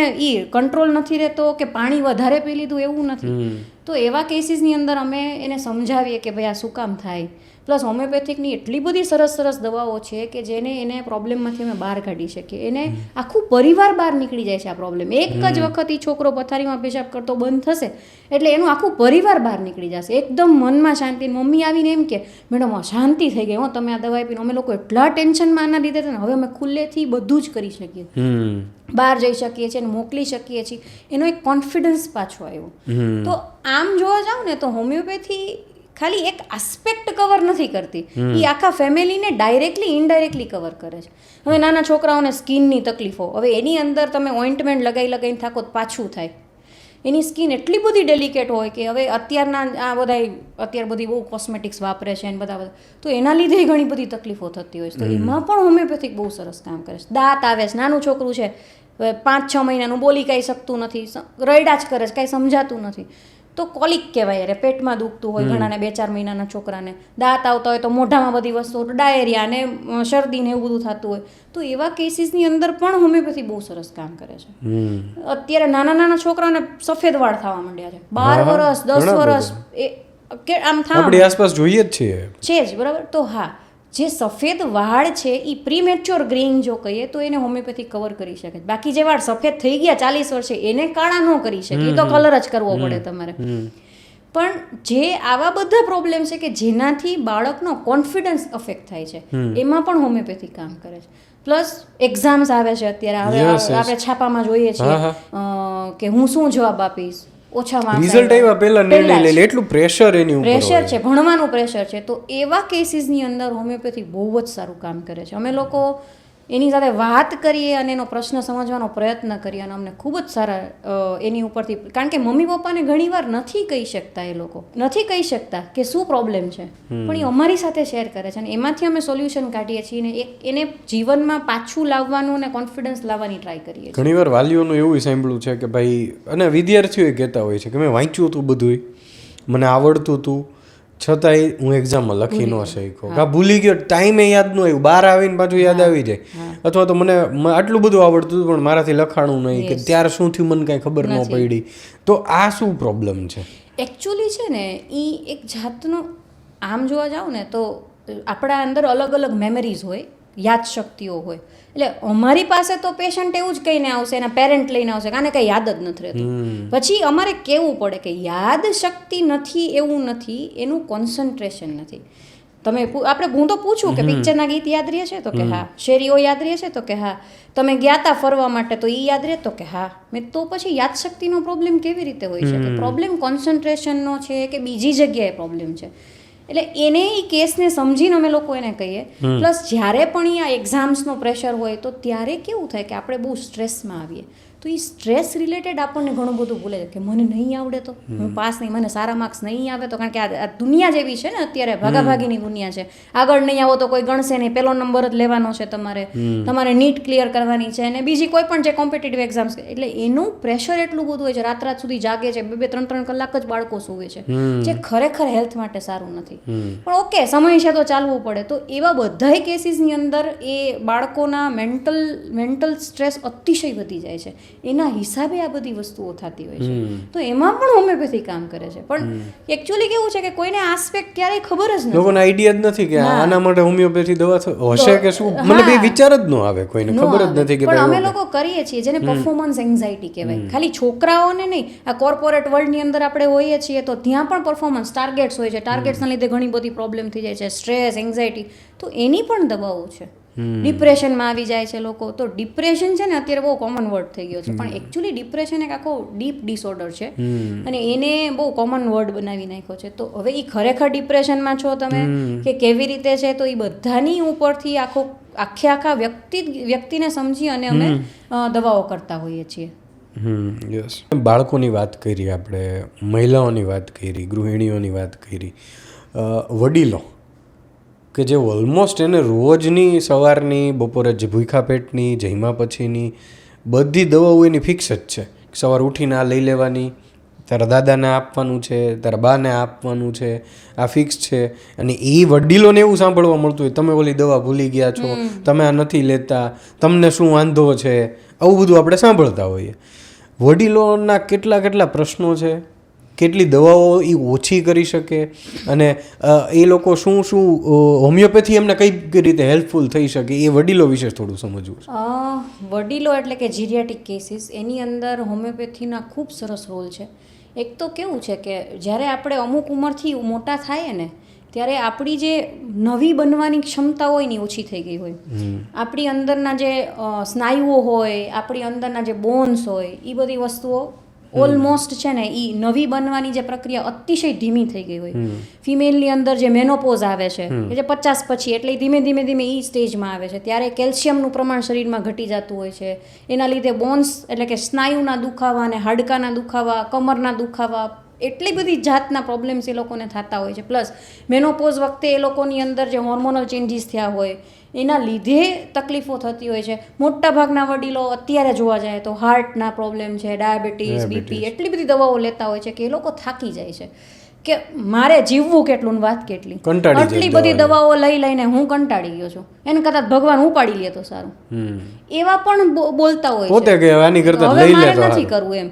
કંટ્રોલ નથી રહેતો કે પાણી વધારે પી લીધું એવું નથી. તો એવા કેસીસની અંદર અમે એને સમજાવીએ કે ભાઈ આ શું કામ થાય. પ્લસ હોમિયોપેથિકની એટલી બધી સરસ સરસ દવાઓ છે કે જેને એને પ્રોબ્લેમમાંથી અમે બહાર કાઢી શકીએ. એને આખું પરિવાર બહાર નીકળી જાય છે આ પ્રોબ્લેમ. એક જ વખત એ છોકરો પથારીમાં પેશાબ કરતો બંધ થશે એટલે એનું આખું પરિવાર બહાર નીકળી જશે, એકદમ મનમાં શાંતિ. મમ્મી આવીને એમ કે મેડમ શાંતિ થઈ ગઈ હો તમે આ દવા આપીને, અમે લોકો એટલા ટેન્શનમાં આના લીધે હતા ને, હવે અમે ખુલ્લેથી બધું જ કરી શકીએ, બહાર જઈ શકીએ છીએ અને મોકલી શકીએ છીએ. એનો એક કોન્ફિડન્સ પાછો આવ્યો. તો આમ જોવા જાવ ને તો હોમિયોપેથી ખાલી એક આસ્પેક્ટ કવર નથી કરતી, એ આખા ફેમિલીને ડાયરેક્ટલી ઇનડાયરેક્ટલી કવર કરે છે. હવે નાના છોકરાઓને સ્કિનની તકલીફો, હવે એની અંદર તમે ઓઇન્ટમેન્ટ લગાવીને થાકો તો પાછું થાય. એની સ્કિન એટલી બધી ડેલિકેટ હોય કે હવે અત્યારે બધી બહુ કોસ્મેટિક્સ વાપરે છે અને બધા, તો એના લીધે ઘણી બધી તકલીફો થતી હોય છે. તો એમાં પણ હોમિયોપેથિક બહુ સરસ કામ કરે છે. દાંત આવે છે, નાનું છોકરું છે 5-6 મહિનાનું, બોલી કાંઈ શકતું નથી, રડ્યા જ કરે છે, કાંઈ સમજાતું નથી, તો કોલિક કહેવાય. અરે પેટમાં દુખતું હોય ઘણાને, 2-4 મહિનાના છોકરાને દાંત આવતા હોય તો મોઢામાં બધી વસ્તુઓ, ડાયરિયા ને શરદી ને એવું બધું થતું હોય. તો એવા કેસીસની અંદર પણ હોમિયોપેથી બહુ સરસ કામ કરે છે. અત્યારે નાના નાના છોકરાઓને સફેદ વાળ થવા માંડ્યા છે, 12 વર્ષ 10 વર્ષ આમ થવા આપણી આસપાસ જોઈએ જ છે જ, બરાબર. તો હા, જે સફેદ વાળ છે એ પ્રીમેચ્યોર ગ્રેઇંગ જો કહીએ તો એને હોમિયોપેથી કવર કરી શકે. બાકી જે વાળ સફેદ થઈ ગયા 40 વર્ષે એને કાળા ન કરી શકે, એ તો કલર જ કરવો પડે તમારે. પણ જે આવા બધા પ્રોબ્લેમ છે કે જેનાથી બાળકનો કોન્ફિડન્સ અફેક્ટ થાય છે એમાં પણ હોમિયોપેથી કામ કરે છે. પ્લસ એક્ઝામ્સ આવે છે અત્યારે, હવે આપણે છાપામાં જોઈએ છીએ કે હું શું જવાબ આપીશ, ઓછા માર્ક્સ, રિઝલ્ટ આવ્યા પહેલા નિર્ણય લઈ લે, એટલું પ્રેશર એની ઉપર પ્રેશર છે, ભણવાનું પ્રેશર છે. તો એવા કેસીસની અંદર હોમિયોપેથી બહુ જ સારું કામ કરે છે. અમે લોકો એની સાથે વાત કરીએ અને એનો પ્રશ્ન સમજવાનો પ્રયત્ન કરીએ અને અમને ખૂબ જ સારા એની ઉપરથી, કારણ કે મમ્મી પપ્પાને ઘણીવાર નથી કહી શકતા, એ લોકો નથી કહી શકતા કે શું પ્રોબ્લેમ છે, પણ એ અમારી સાથે શેર કરે છે અને એમાંથી અમે સોલ્યુશન કાઢીએ છીએ ને એને જીવનમાં પાછું લાવવાનું અને કોન્ફિડન્સ લાવવાની ટ્રાય કરીએ છીએ. ઘણીવાર વાલીઓનું એવું સાંભળ્યું છે કે ભાઈ, અને વિદ્યાર્થીઓ કહેતા હોય છે કે મેં વાંચ્યું હતું બધું, મને આવડતું હતું, છતાંય હું એક્ઝામમાં લખી ન શક્યો, કાં ભૂલી ગયો, ટાઈમે યાદ ન આવ્યું, બહાર આવીને પાછું યાદ આવી જાય, અથવા તો મને આટલું બધું આવડતું હતું પણ મારાથી લખાણું નહીં, કે ત્યારે શું થયું મને કાંઈ ખબર ન પડી. તો આ શું પ્રોબ્લેમ છે? એકચ્યુઅલી છે ને એ એક જાતનું, આમ જોવા જાવ ને તો આપણા અંદર અલગ અલગ મેમરીઝ હોય, યાદશક્તિઓ હોય. એટલે અમારી પાસે તો પેશન્ટ એવું જ કહીને આવશે, એના પેરેન્ટ લઈને આવશે, આને કંઈ યાદ જ નથી રહેતું. પછી અમારે કહેવું પડે કે યાદ શક્તિ નથી એવું નથી, એનું કોન્સન્ટ્રેશન નથી. હું તો પૂછું કે પિક્ચરના ગીત યાદ રહે છે તો કે હા, શેરીઓ યાદ રહે છે તો કે હા, તમે ગયા હતા ફરવા માટે તો એ યાદ રહે તો કે હા. તો પછી યાદશક્તિનો પ્રોબ્લેમ કેવી રીતે હોય છે? કે પ્રોબ્લેમ કોન્સન્ટ્રેશનનો છે કે બીજી જગ્યાએ પ્રોબ્લેમ છે? એટલે એને એ કેસને સમજીને અમે લોકો એને કહીએ. પ્લસ જ્યારે પણ આ એક્ઝામ્સનો પ્રેશર હોય તો ત્યારે કેવું થાય કે આપણે બહુ સ્ટ્રેસમાં આવીએ, તો એ સ્ટ્રેસ રિલેટેડ આપણને ઘણું બધું ભૂલે છે કે મને નહીં આવડે તો હું પાસ નહીં, મને સારા માર્ક્સ નહીં આવે તો, કારણ કે આ દુનિયા જેવી છે ને અત્યારે, ભાગાભાગીની દુનિયા છે. આગળ નહીં આવો તો કોઈ ગણશે નહીં, પહેલો નંબર જ લેવાનો છે તમારે નીટ ક્લિયર કરવાની છે અને બીજી કોઈ પણ જે કોમ્પિટિટિવ એક્ઝામ્સ, એટલે એનું પ્રેશર એટલું બધું હોય છે, રાત રાત સુધી જાગે છે, 2-3 કલાક જ બાળકો સૂવે છે, જે ખરેખર હેલ્થ માટે સારું નથી. પણ ઓકે, સમય છે તો ચાલવું પડે. તો એવા બધાય કેસીસની અંદર એ બાળકોના મેન્ટલ સ્ટ્રેસ અતિશય વધી જાય છે, એના હિસાબે આ બધી વસ્તુઓ થતી હોય છે. તો એમાં પણ હોમિયોપેથી કામ કરે છે. પણ એકચ્યુઅલી કેવું છે કે કોઈને આસ્પેક્ટ ક્યારેય ખબર જ નથી, લોકોને આઈડિયા જ નથી કે આના માટે હોમિયોપેથી દવા હશે કે શું, મને બી વિચાર જ ન આવે, કોઈને ખબર જ નથી કે. પણ અમે લોકો કરીએ છીએ જેને પરફોર્મન્સ એન્ઝાઇટી કહેવાય. ખાલી છોકરાઓને નહીં, આ કોર્પોરેટ વર્લ્ડની અંદર આપણે હોઈએ છીએ તો ત્યાં પણ પરફોર્મન્સ ટાર્ગેટ્સ હોય છે, ટાર્ગેટ્સના લીધે ઘણી બધી પ્રોબ્લેમ થઈ જાય છે, સ્ટ્રેસ, એન્ઝાઇટી. તો એની પણ દવાઓ છે. ડિપ્રેશનમાં આવી જાય છે લોકો. તો ડિપ્રેશન છે ને અત્યારે બહુ કોમન વર્ડ થઈ ગયો છે, પણ એકચ્યુઅલી ડિપ્રેશન એક આખો ડીપ ડિસઓર્ડર છે અને એને બહુ કોમન વર્ડ બનાવી નાખ્યો છે. તો હવે એ ખરેખર ડિપ્રેશનમાં છો તમે કે કેવી રીતે છે, તો એ બધાની ઉપરથી આખા વ્યક્તિને સમજી અને અમે દવાઓ કરતા હોઈએ છીએ. યસ. બાળકોની વાત કરી આપણે, મહિલાઓની વાત કરી, ગૃહિણીઓની વાત કરી, વડીલો કે જે ઓલમોસ્ટ એને રોજની સવારની, બપોરે જે ભૂખ્યા પેટની, જમ્યા પછીની બધી દવાઓ એની ફિક્સ જ છે. સવાર ઉઠીને આ લઈ લેવાની, તારા દાદાને આપવાનું છે, તારા બાને આપવાનું છે, આ ફિક્સ છે. અને એ વડીલોને એવું સાંભળવા મળતું હોય, તમે ઓલી દવા ભૂલી ગયા છો, તમે આ નથી લેતા, તમને શું વાંધો છે, આવું બધું આપણે સાંભળતા હોઈએ. વડીલોના કેટલા પ્રશ્નો છે, કેટલી દવાઓ એ ઓછી કરી શકે, અને એ લોકો શું હોમિયોપેથી એમને કઈ રીતે હેલ્પફુલ થઈ શકે, એ વડીલો વિશે થોડું સમજવું છે. વડીલો એટલે કે જીરિયાટિક કેસીસ, એની અંદર હોમિયોપેથીના ખૂબ સરસ રોલ છે. એક તો કેવું છે કે જ્યારે આપણે અમુક ઉંમરથી મોટા થાય ને ત્યારે આપણી જે નવી બનવાની ક્ષમતા હોય ને ઓછી થઈ ગઈ હોય. આપણી અંદરના જે સ્નાયુઓ હોય, આપણી અંદરના જે બોન્સ હોય, એ બધી વસ્તુઓ ઓલમોસ્ટ છે ને એ નવી બનવાની જે પ્રક્રિયા અતિશય ધીમી થઈ ગઈ હોય. ફિમેલની અંદર જે મેનોપોઝ આવે છે કે જે 50 પછી, એટલે ધીમે એ સ્ટેજમાં આવે છે, ત્યારે કેલ્શિયમનું પ્રમાણ શરીરમાં ઘટી જતું હોય છે. એના લીધે બોન્સ એટલે કે સ્નાયુના દુખાવા અને હાડકાના દુખાવા, કમરના દુખાવા, એટલી બધી જાતના પ્રોબ્લેમ્સ એ લોકોને થતા હોય છે. પ્લસ મેનોપોઝ વખતે એ લોકોની અંદર જે હોર્મોનલ ચેન્જીસ થયા હોય એના લીધે તકલીફો થતી હોય છે. મોટા ભાગના વડીલો અત્યારે જોવા જાય તો હાર્ટના પ્રોબ્લેમ છે, ડાયાબિટીસ, બીપી, એટલી બધી દવાઓ લેતા હોય છે કે એ લોકો થાકી જાય છે કે મારે જીવવું કેટલું ને વાત કેટલી, આટલી બધી દવાઓ લઈને હું કંટાળી ગયો છું, એને કદાચ ભગવાન ઉપાડી લે તો સારું, એવા પણ બોલતા હોય છે. હવે મારે નથી કરવું એમ.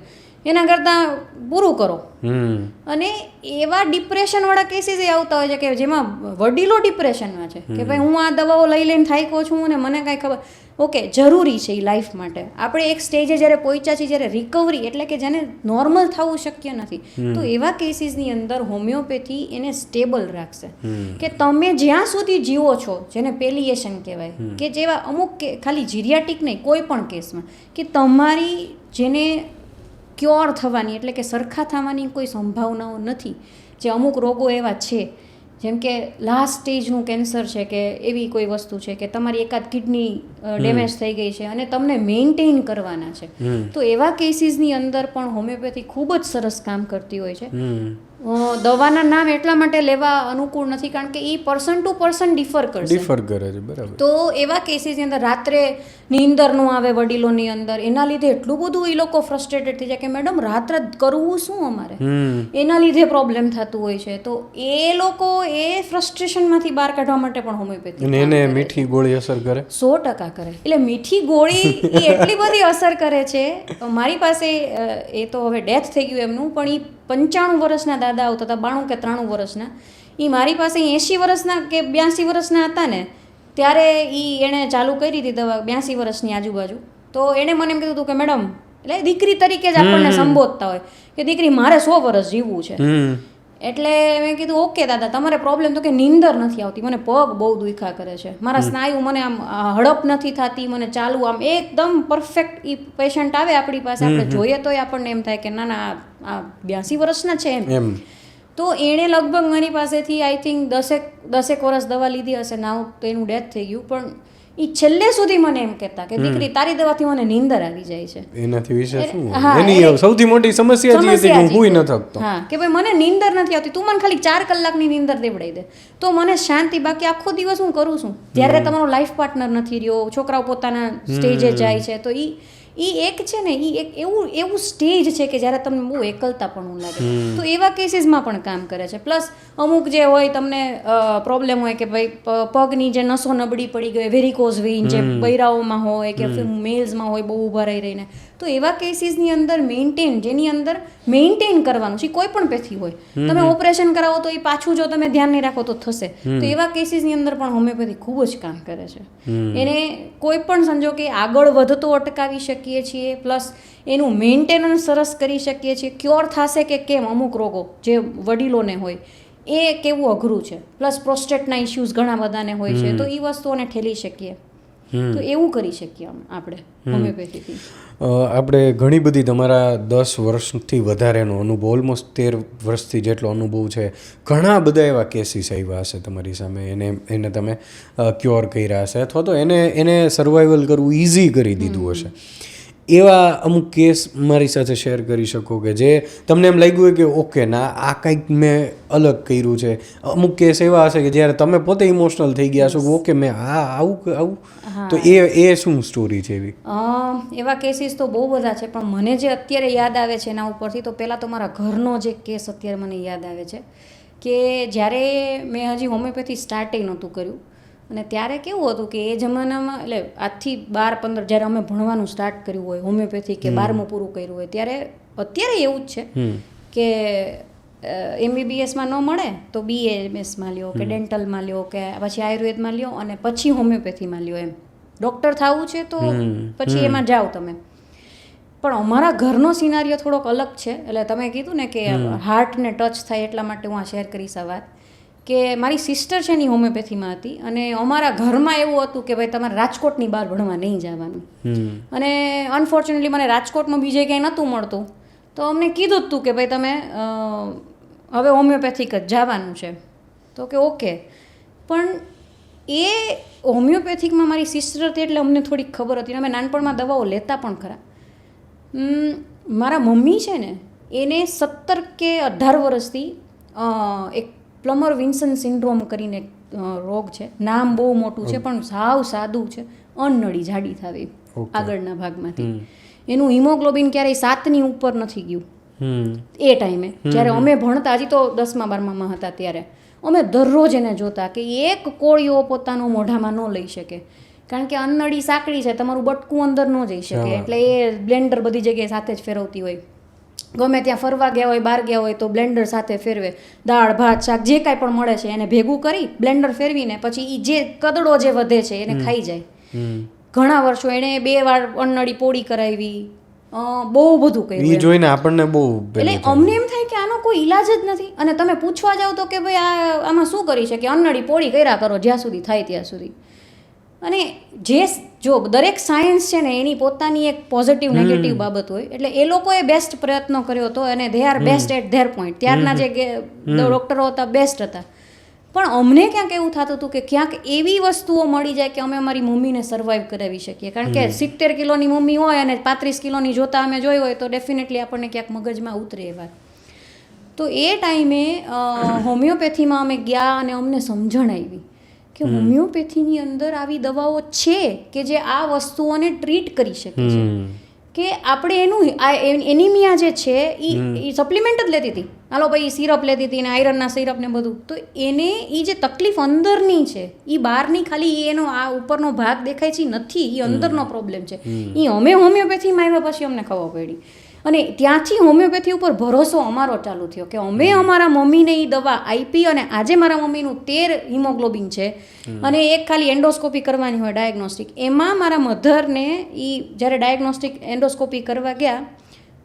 એના કરતાં પૂરું કરો. હમ અને એવા ડિપ્રેશનવાળા કેસીસ એ આવતા હોય છે કે જેમાં વડીલો ડિપ્રેશનમાં છે કે ભાઈ હું આ દવાઓ લઈ લઈને થાક્યો છું અને મને કાંઈ ખબર. ઓકે, જરૂરી છે એ લાઈફ માટે. આપણે એક સ્ટેજે જ્યારે પહોંચ્યા છીએ, જ્યારે રિકવરી એટલે કે જેને નોર્મલ થવું શક્ય નથી, તો એવા કેસીસની અંદર હોમિયોપેથી એને સ્ટેબલ રાખશે કે તમે જ્યાં સુધી જીવો છો, જેને પેલિએશન કહેવાય, કે જેવા અમુક ખાલી જીરિયાટિક નહીં, કોઈ પણ કેસમાં કે તમારી જેને ક્યોર થવાની એટલે કે સરખા થવાની કોઈ સંભાવનાઓ નથી. જે અમુક રોગો એવા છે, જેમ કે લાસ્ટ સ્ટેજનું કેન્સર છે કે એવી કોઈ વસ્તુ છે કે તમારી એકાદ કિડની ડેમેજ થઈ ગઈ છે અને તમને મેન્ટેન કરવાના છે, તો એવા કેસીસની અંદર પણ હોમિયોપેથી ખૂબ જ સરસ કામ કરતી હોય છે. દવાના નામ એટલા માટે લેવા અનુકૂળ નથી કારણ કે એ પર્સન ટુ પર્સન ડિફર કરે છે, બરાબર. તો એવા કેસીસની અંદર રાત્રે નીંદર નું આવે વડીલોની અંદર, એના લીધે એટલું બધું એ લોકો ફ્રસ્ટ્રેટેડ થઈ જાય કે મેડમ રાત્રે કરવું શું અમારે, એના લીધે પ્રોબ્લેમ થતું હોય છે. તો એ લોકો એ ફ્રસ્ટ્રેશનમાંથી બહાર કાઢવા માટે પણ હોમિયોપેથી એને મીઠી ગોળી અસર કરે, 100% કરે. એટલે મીઠી ગોળી એ એટલી બધી અસર કરે છે. મારી પાસે એ તો હવે ડેથ થઈ ગયું એમનું, પણ એ 95 વર્ષના દાદા આવતા હતા, 92 કે 93 વર્ષના. એ મારી પાસે 80 વર્ષના કે 82 વર્ષના હતા ને, ત્યારે એણે ચાલુ કરી હતી દવા 82 વર્ષની આજુબાજુ. તો એણે મને એમ કીધું હતું કે મેડમ, એટલે દીકરી તરીકે જ આપણને સંબોધતા હોય કે દીકરી મારે 100 વર્ષ જીવવું છે. એટલે મેં કીધું ઓકે દાદા, તમારે પ્રોબ્લેમ તો કે નીંદર નથી આવતી, મને પગ બહુ દુખ્યા કરે છે, મારા સ્નાયુ મને આમ હડપ નથી થતી, મને ચાલુ આમ એકદમ પરફેક્ટ. એ પેશન્ટ આવે આપણી પાસે, આપણે જોઈએ તોય આપણને એમ થાય કે ના ના આ 82 વર્ષના છે એમ. તો એણે લગભગ મારી પાસેથી આઈ થિંક 10 વર્ષ દવા લીધી હશે, નાવ તો એનું ડેથ થઈ ગયું. પણ એ છેલ્લે સુધી મને એમ કહેતા કે દીકરી તારી દવાથી મને નીંદર આવી જાય છે. એનાથી વિશે શું? એની સૌથી મોટી સમસ્યા જે હતી કે હું ભૂઈ ન થકતો. હા, કે ભાઈ મને નીંદર નથી આવતી, તું મને ખાલી 4 કલાકની નીંદર દેવડાવી દે તો મને શાંતિ. બાકી આખો દિવસ હું કરું છું, જ્યારે તમારો લાઈફ પાર્ટનર નથી રહ્યો, છોકરાઓ પોતાના સ્ટેજે જાય છે, તો એ એક છે ને, એ એક એવું સ્ટેજ છે કે જ્યારે તમને બહુ એકલતા પણ લાગે. તો એવા કેસીસમાં પણ કામ કરે છે. પ્લસ અમુક જે હોય તમને પ્રોબ્લેમ હોય કે ભાઈ પગની જે નસો નબળી પડી ગઈ, વેરિકોઝ વેઇન જે બૈરાઓમાં હોય કે મેલ્સમાં હોય બહુ ઊભા રહીને, તો એવા કેસીસની અંદર જેની અંદર મેન્ટેન કરવાનું છે. કોઈ પણ પેથી હોય, તમે ઓપરેશન કરાવો તો એ પાછું જો તમે ધ્યાન નહીં રાખો તો થશે. તો એવા કેસીસની અંદર પણ હોમિયોપેથી ખૂબ જ કામ કરે છે. એને કોઈ પણ સંજોગે આગળ વધતો અટકાવી શકીએ છીએ, પ્લસ એનું મેન્ટેનન્સ સરસ કરી શકીએ છીએ. ક્યોર થશે કે કેમ અમુક રોગો જે વડીલોને હોય એ કેવું અઘરું છે. પ્લસ પ્રોસ્ટેટના ઇશ્યુઝ ઘણા બધાને હોય છે, તો એ વસ્તુઓને ઠેલી શકીએ. તો એવું કરી શકીએ આપણે હોમિયોપેથીથી. આપણે ઘણી બધી તમારા 10 વર્ષથી વધારેનો અનુભવ, ઓલમોસ્ટ 13 વર્ષથી જેટલો અનુભવ છે, ઘણા બધા એવા કેસીસ આવ્યા હશે તમારી સામે, એને તમે ક્યોર કર્યા હશે અથવા તો એને સર્વાઈવલ કરવું ઇઝી કરી દીધું હશે. એવા અમુક કેસ મારી સાથે શેર કરી શકો કે જે તમને એમ લાગ્યું હોય કે ઓકે ના આ કંઈક મેં અલગ કર્યું છે. અમુક કેસ એવા હશે કે જ્યારે તમે પોતે ઇમોશનલ થઈ ગયા છો કે ઓકે મેં આવું, તો એ શું સ્ટોરી છે એવી? એવા કેસીસ તો બહુ બધા છે, પણ મને જે અત્યારે યાદ આવે છે એના ઉપરથી તો પહેલાં તો મારા ઘરનો જે કેસ અત્યારે મને યાદ આવે છે કે જ્યારે મેં હજી હોમિયોપેથી સ્ટાર્ટે નહોતું કર્યું, અને ત્યારે કેવું હતું કે એ જમાનામાં એટલે આજથી 12-15 જ્યારે અમે ભણવાનું સ્ટાર્ટ કર્યું હોય હોમિયોપેથી કે 12મું પૂરું કર્યું હોય, ત્યારે અત્યારે એવું જ છે કે MBBSમાં ન મળે તો BAMSમાં લ્યો કે ડેન્ટલમાં લ્યો કે પછી આયુર્વેદમાં લ્યો અને પછી હોમિયોપેથીમાં લ્યો. એમ ડૉક્ટર થવું છે તો પછી એમાં જાઓ તમે. પણ અમારા ઘરનો સિનારીઓ થોડોક અલગ છે. એટલે તમે કીધું ને કે હાર્ટને ટચ થાય એટલા માટે હું આ શેર કરીશ આ વાત, કે મારી સિસ્ટર છે એની હોમિયોપેથીમાં હતી અને અમારા ઘરમાં એવું હતું કે ભાઈ તમારે રાજકોટની બહાર ભણવા નહીં જવાનું. અને અનફોર્ચ્યુનેટલી મને રાજકોટમાં બીજે ક્યાંય નહોતું મળતું, તો અમને કીધું જ હતું કે ભાઈ તમે હવે હોમિયોપેથિક જ જવાનું છે. તો કે ઓકે. પણ એ હોમિયોપેથિકમાં મારી સિસ્ટર હતી એટલે અમને થોડીક ખબર હતી. અમે નાનપણમાં દવાઓ લેતા પણ ખરા. મારા મમ્મી છે ને એને 17 કે 18 વર્ષથી એક પ્લમર વિન્સન સિન્ડ્રોમ કરીને રોગ છે. નામ બહુ મોટું છે પણ સાવ સાદું છે. અનનળી જાડી થવી આગળના ભાગમાંથી. એનું હિમોગ્લોબિન ક્યારેય 7ની ઉપર નથી ગયું એ ટાઈમે. જ્યારે અમે ભણતા, હજી તો 10મા 12મામાં હતા ત્યારે, અમે દરરોજ એને જોતા કે એક કોળીઓ પોતાનો મોઢામાં ન લઈ શકે, કારણ કે અનનળી સાંકડી છે, તમારું બટકું અંદર ન જઈ શકે, એટલે એ બ્લેન્ડર બધી જગ્યાએ સાથે જ ફેરવતી હોય. ગમે ત્યાં ફરવા ગયા હોય, બહાર ગયા હોય તો બ્લેન્ડર સાથે ફેરવે, દાળ ભાત શાક જે કાંઈ પણ મળે છે એને ભેગું કરી બ્લેન્ડર ફેરવીને પછી એ જે કદડો જે વધે છે એને ખાઈ જાય. ઘણા વર્ષો એણે 2 વાર અન્નળી પોળી કરાવી, બહુ બધું કર્યું. એ જોઈને આપણને બહુ એટલે અમને એમ થાય કે આનો કોઈ ઈલાજ જ નથી. અને તમે પૂછવા જાવ તો કે ભાઈ આમાં શું કરી શકે, અન્નળી પોળી કર્યા કરો જ્યાં સુધી થાય ત્યાં સુધી. અને જો દરેક સાયન્સ છે ને એની પોતાની એક પોઝિટિવ નેગેટિવ બાબત હોય. એટલે એ લોકોએ બેસ્ટ પ્રયત્નો કર્યો હતો અને they are best at their point. ત્યારના જે ડોક્ટરો હતા બેસ્ટ હતા. પણ અમને ક્યાંક એવું થતું હતું કે ક્યાંક એવી વસ્તુઓ મળી જાય કે અમે અમારી મમ્મીને સર્વાઈવ કરાવી શકીએ. કારણ કે 70 કિલોની મમ્મી હોય અને 35 કિલોની જોતા અમે જોઈ હોય તો ડેફિનેટલી આપણને ક્યાંક મગજમાં ઉતરે એ વાત. તો એ ટાઈમે હોમિયોપેથીમાં અમે ગયા અને અમને સમજણ આવી કે હોમિયોપેથીની અંદર આવી દવાઓ છે કે જે આ વસ્તુઓને ટ્રીટ કરી શકે છે. કે આપણે એનું એનિમિયા જે છે એ સપ્લિમેન્ટ જ લેતી હતી, હાલો ભાઈ સિરપ લેતી હતી ને આયરનના સિરપ ને બધું. તો એને એ જે તકલીફ અંદરની છે એ બહારની ખાલી એનો આ ઉપરનો ભાગ દેખાય છે નથી, એ અંદરનો પ્રોબ્લેમ છે. એ અમે હોમિયોપેથીમાં આવ્યા પછી અમને ખબર પડી. અને ત્યાંથી હોમિયોપેથી ઉપર ભરોસો અમારો ચાલુ થયો કે અમે અમારા મમ્મીને એ દવા આપી. અને આજે મારા મમ્મીનું 13 હિમોગ્લોબિન છે અને એક ખાલી એન્ડોસ્કોપી કરવાની હોય ડાયગ્નોસ્ટિક. એમાં મારા મધરને એ જ્યારે ડાયગ્નોસ્ટિક એન્ડોસ્કોપી કરવા ગયા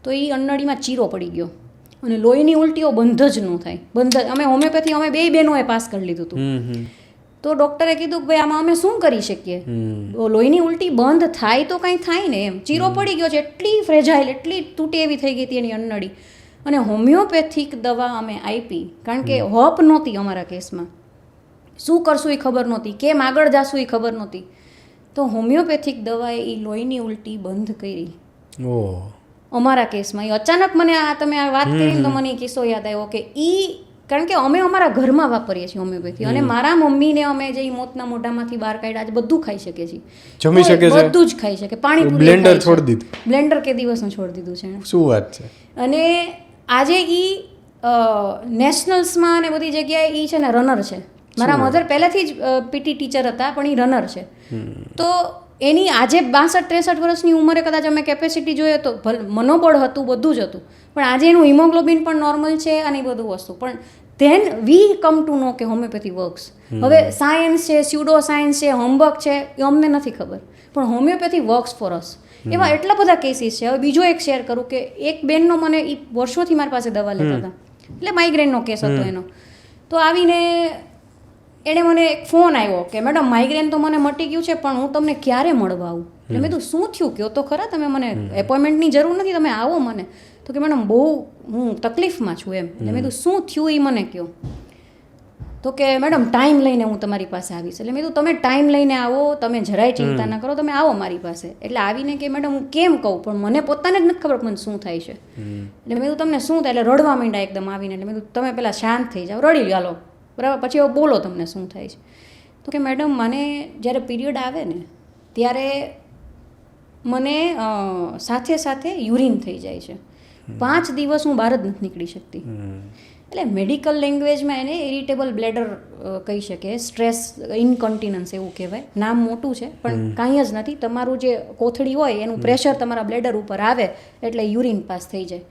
તો એ અન્નળીમાં ચીરો પડી ગયો અને લોહીની ઉલટીઓ બંધ જ ન થાય. અમે હોમિયોપેથી અમે 2 બહેનોએ પાસ કરી લીધું હતું. તો ડૉક્ટરે કીધું કે ભાઈ આમાં અમે શું કરી શકીએ, લોહીની ઉલટી બંધ થાય તો કંઈ થાય ને એમ. ચીરો પડી ગયો છે, એટલી ફ્રેજાઇલ, એટલી તૂટી એવી થઈ ગઈ હતી એની અન્નળી. અને હોમિયોપેથિક દવા અમે આપી કારણ કે હોપ નહોતી અમારા કેસમાં, શું કરશું એ ખબર નહોતી, કેમ આગળ જાશું એ ખબર નહોતી. તો હોમિયોપેથિક દવાએ એ લોહીની ઉલટી બંધ કરી અમારા કેસમાં. એ અચાનક મને તમે આ વાત કરીને તો મને કિસ્સો યાદ આવ્યો કે કારણ કે અમે અમારા ઘરમાં વાપરીએ છીએ હોમિયોપેથી. અને મારા મમ્મીને અમે જે મોતના મોઢામાંથી બહાર કાઢ્યા બધું ખાઈ શકીએ છીએ, જમી શકે છે, બધું જ ખાઈ શકે. પાણીપુરી બ્લેન્ડર છોડી દીધું, બ્લેન્ડર કે દિવસનું છોડી દીધું છે. શું વાત છે. અને આજે નેશનલ્સમાં અને બધી જગ્યાએ એ છે ને રનર છે. મારા મધર પહેલેથી જ પીટી ટીચર હતા પણ એ રનર છે. તો એની આજે 62-63 વર્ષની ઉંમરે કદાચ અમે કેપેસિટી જોઈએ તો મનોબળ હતું, બધું જ હતું, પણ આજે એનું હિમોગ્લોબિન પણ નોર્મલ છે અને એ બધું વસ્તુ. પણ ધેન વી કમ ટુ નો કે હોમિયોપેથી વર્ક્સ. હવે સાયન્સ છે, સ્યુડો સાયન્સ છે, હોમવર્ક છે, એ અમને નથી ખબર, પણ હોમિયોપેથી વર્ક્સ ફોર અસ. એવા એટલા બધા કેસીસ છે. હવે બીજો એક શેર કરું કે એક બેનનો મને એ વર્ષોથી મારી પાસે દવા લેતા હતા, એટલે માઇગ્રેનનો કેસ હતો એનો. તો આવીને એણે મને એક ફોન આવ્યો કે મેડમ માઇગ્રેન તો મને મટી ગયું છે પણ હું તમને ક્યારે મળવા આવું. એટલે મેં કીધું શું થયું કહો તો ખરા, તમે મને એપોઇન્ટમેન્ટની જરૂર નથી, તમે આવો મને. તો કે મેડમ બહુ હું તકલીફમાં છું એમ. એટલે મેં કીધું શું થયું એ મને કહો. તો કે મેડમ ટાઈમ લઈને હું તમારી પાસે આવીશ. એટલે મેં કીધું તમે ટાઈમ લઈને આવો, તમે જરાય ચિંતા ના કરો, તમે આવો મારી પાસે. એટલે આવીને કે મેડમ હું કેમ કહું પણ મને પોતાને જ નથી ખબર મને શું થાય છે. એટલે મેં કીધું તમને શું થાય, એટલે રડવા માંડ્યા એકદમ આવીને. એટલે મેં કીધું તમે પહેલાં શાંત થઈ જાઓ, રડી લો હાલો બરાબર, પછી હવે બોલો તમને શું થાય છે. તો કે મેડમ મને જ્યારે પીરિયડ આવે ને ત્યારે મને સાથે સાથે યુરિન થઈ જાય છે, 5 દિવસ હું બહાર જ નથી નીકળી શકતી. એટલે મેડિકલ લેંગ્વેજમાં એને ઇરિટેબલ બ્લેડર કહી શકે, સ્ટ્રેસ ઇનકોન્ટિનન્સ એવું કહેવાય. નામ મોટું છે પણ કાંઈ જ નથી. તમારું જે કોથળી હોય એનું પ્રેશર તમારા બ્લેડર ઉપર આવે એટલે યુરિન પાસ થઈ જાય.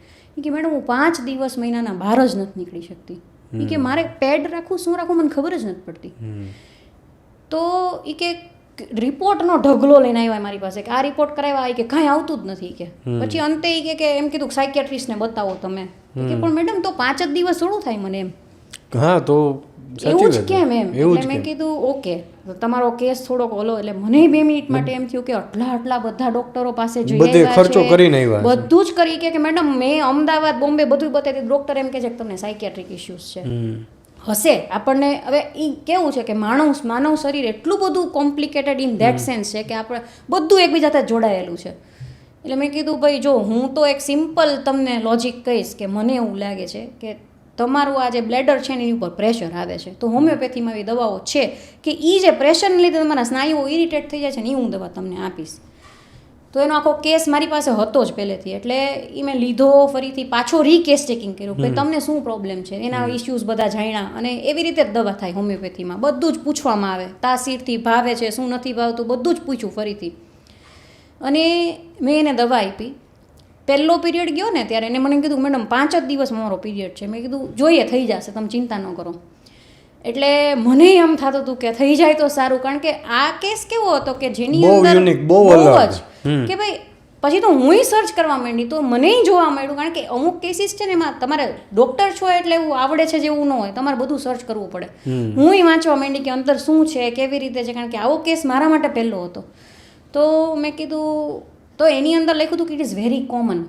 કે મેડમ હું 5 દિવસ મહિનાના બહાર જ નથી નીકળી શકતી. એ કે મારે પેડ રાખવું શું રાખવું મને ખબર જ નથી પડતી. તો એ કે રિપોર્ટનો ઢગલો લઈને આવ્યા મારી પાસે કે આ રિપોર્ટ કરાવ્યા, કે કાંઈ આવતું જ નથી. કે પછી અંતે એ કે એમ કીધું સાયકિયાટ્રિસ્ટને બતાવો તમે. કે પણ મેડમ તો 5 જ દિવસ થોડું થાય મને એમ. હા તો એવું જ કેમ એમ. એટલે મેં કીધું ઓકે તમારો કેસ થોડોક ઓલો. એટલે મને 2 મિનિટ માટે એમ થયું કે આટલા બધા ડોક્ટરો પાસે જઈ આવ્યા છે, બધું જ કરી કે મેડમ મેં અમદાવાદ બોમ્બે બધું બતાવી દીધું. ડોક્ટર એમ કે છે કે તમને સાયકિયાટ્રિક ઇશ્યુઝ છે. હશે આપણને હવે એ કેવું છે કે માનવ શરીર એટલું બધું કોમ્પ્લિકેટેડ ઇન ધેટ સેન્સ છે કે આપણે બધું એકબીજા સાથે જોડાયેલું છે. એટલે મેં કીધું ભાઈ જો હું તો એક સિમ્પલ તમને લોજિક કહીશ કે મને એવું લાગે છે કે તમારું આ જે બ્લેડર છે ને એની ઉપર પ્રેશર આવે છે. તો હોમિયોપેથીમાં એવી દવાઓ છે કે એ જે પ્રેશરને લીધે તમારા સ્નાયુઓ ઇરિટેટ થઈ જાય છે ને એ હું દવા તમને આપીશ. તો એનો આખો કેસ મારી પાસે હતો જ પહેલેથી. એટલે એ મેં લીધો, ફરીથી પાછો રીકેસ ચેકિંગ કર્યું કે તમને શું પ્રોબ્લેમ છે, એના ઇસ્યુઝ બધા જાણ્યા. અને એવી રીતે જ દવા થાય હોમિયોપેથીમાં, બધું જ પૂછવામાં આવે, તાસીરથી ભાવે છે શું નથી ભાવતું બધું જ પૂછ્યું ફરીથી. અને મેં એને દવા આપી પહેલો પીરિયડ ગયો ને ત્યારે એને મને કીધું મેડમ 5 જ દિવસ મારો પીરિયડ છે. મેં કીધું જોઈએ થઈ જશે, તમે ચિંતા ન કરો. એટલે મને એમ થતું હતું કે થઈ જાય તો સારું, કારણ કે આ કેસ કેવો હતો કે જેની અંદર બહુ જ કે ભાઈ પછી તો હુંય સર્ચ કરવા માંડી તો મને જોવા માંડ્યું, કારણ કે અમુક કેસીસ છે ને એમાં તમારે ડૉક્ટર છો એટલે એવું આવડે છે જેવું ન હોય, તમારે બધું સર્ચ કરવું પડે. હુંય વાંચવા માંડી કે અંદર શું છે, કેવી રીતે છે, કારણ કે આવો કેસ મારા માટે પહેલો હતો. તો મેં કીધું, તો એની અંદર લખ્યું હતું કે ઇટ ઇઝ વેરી કોમન,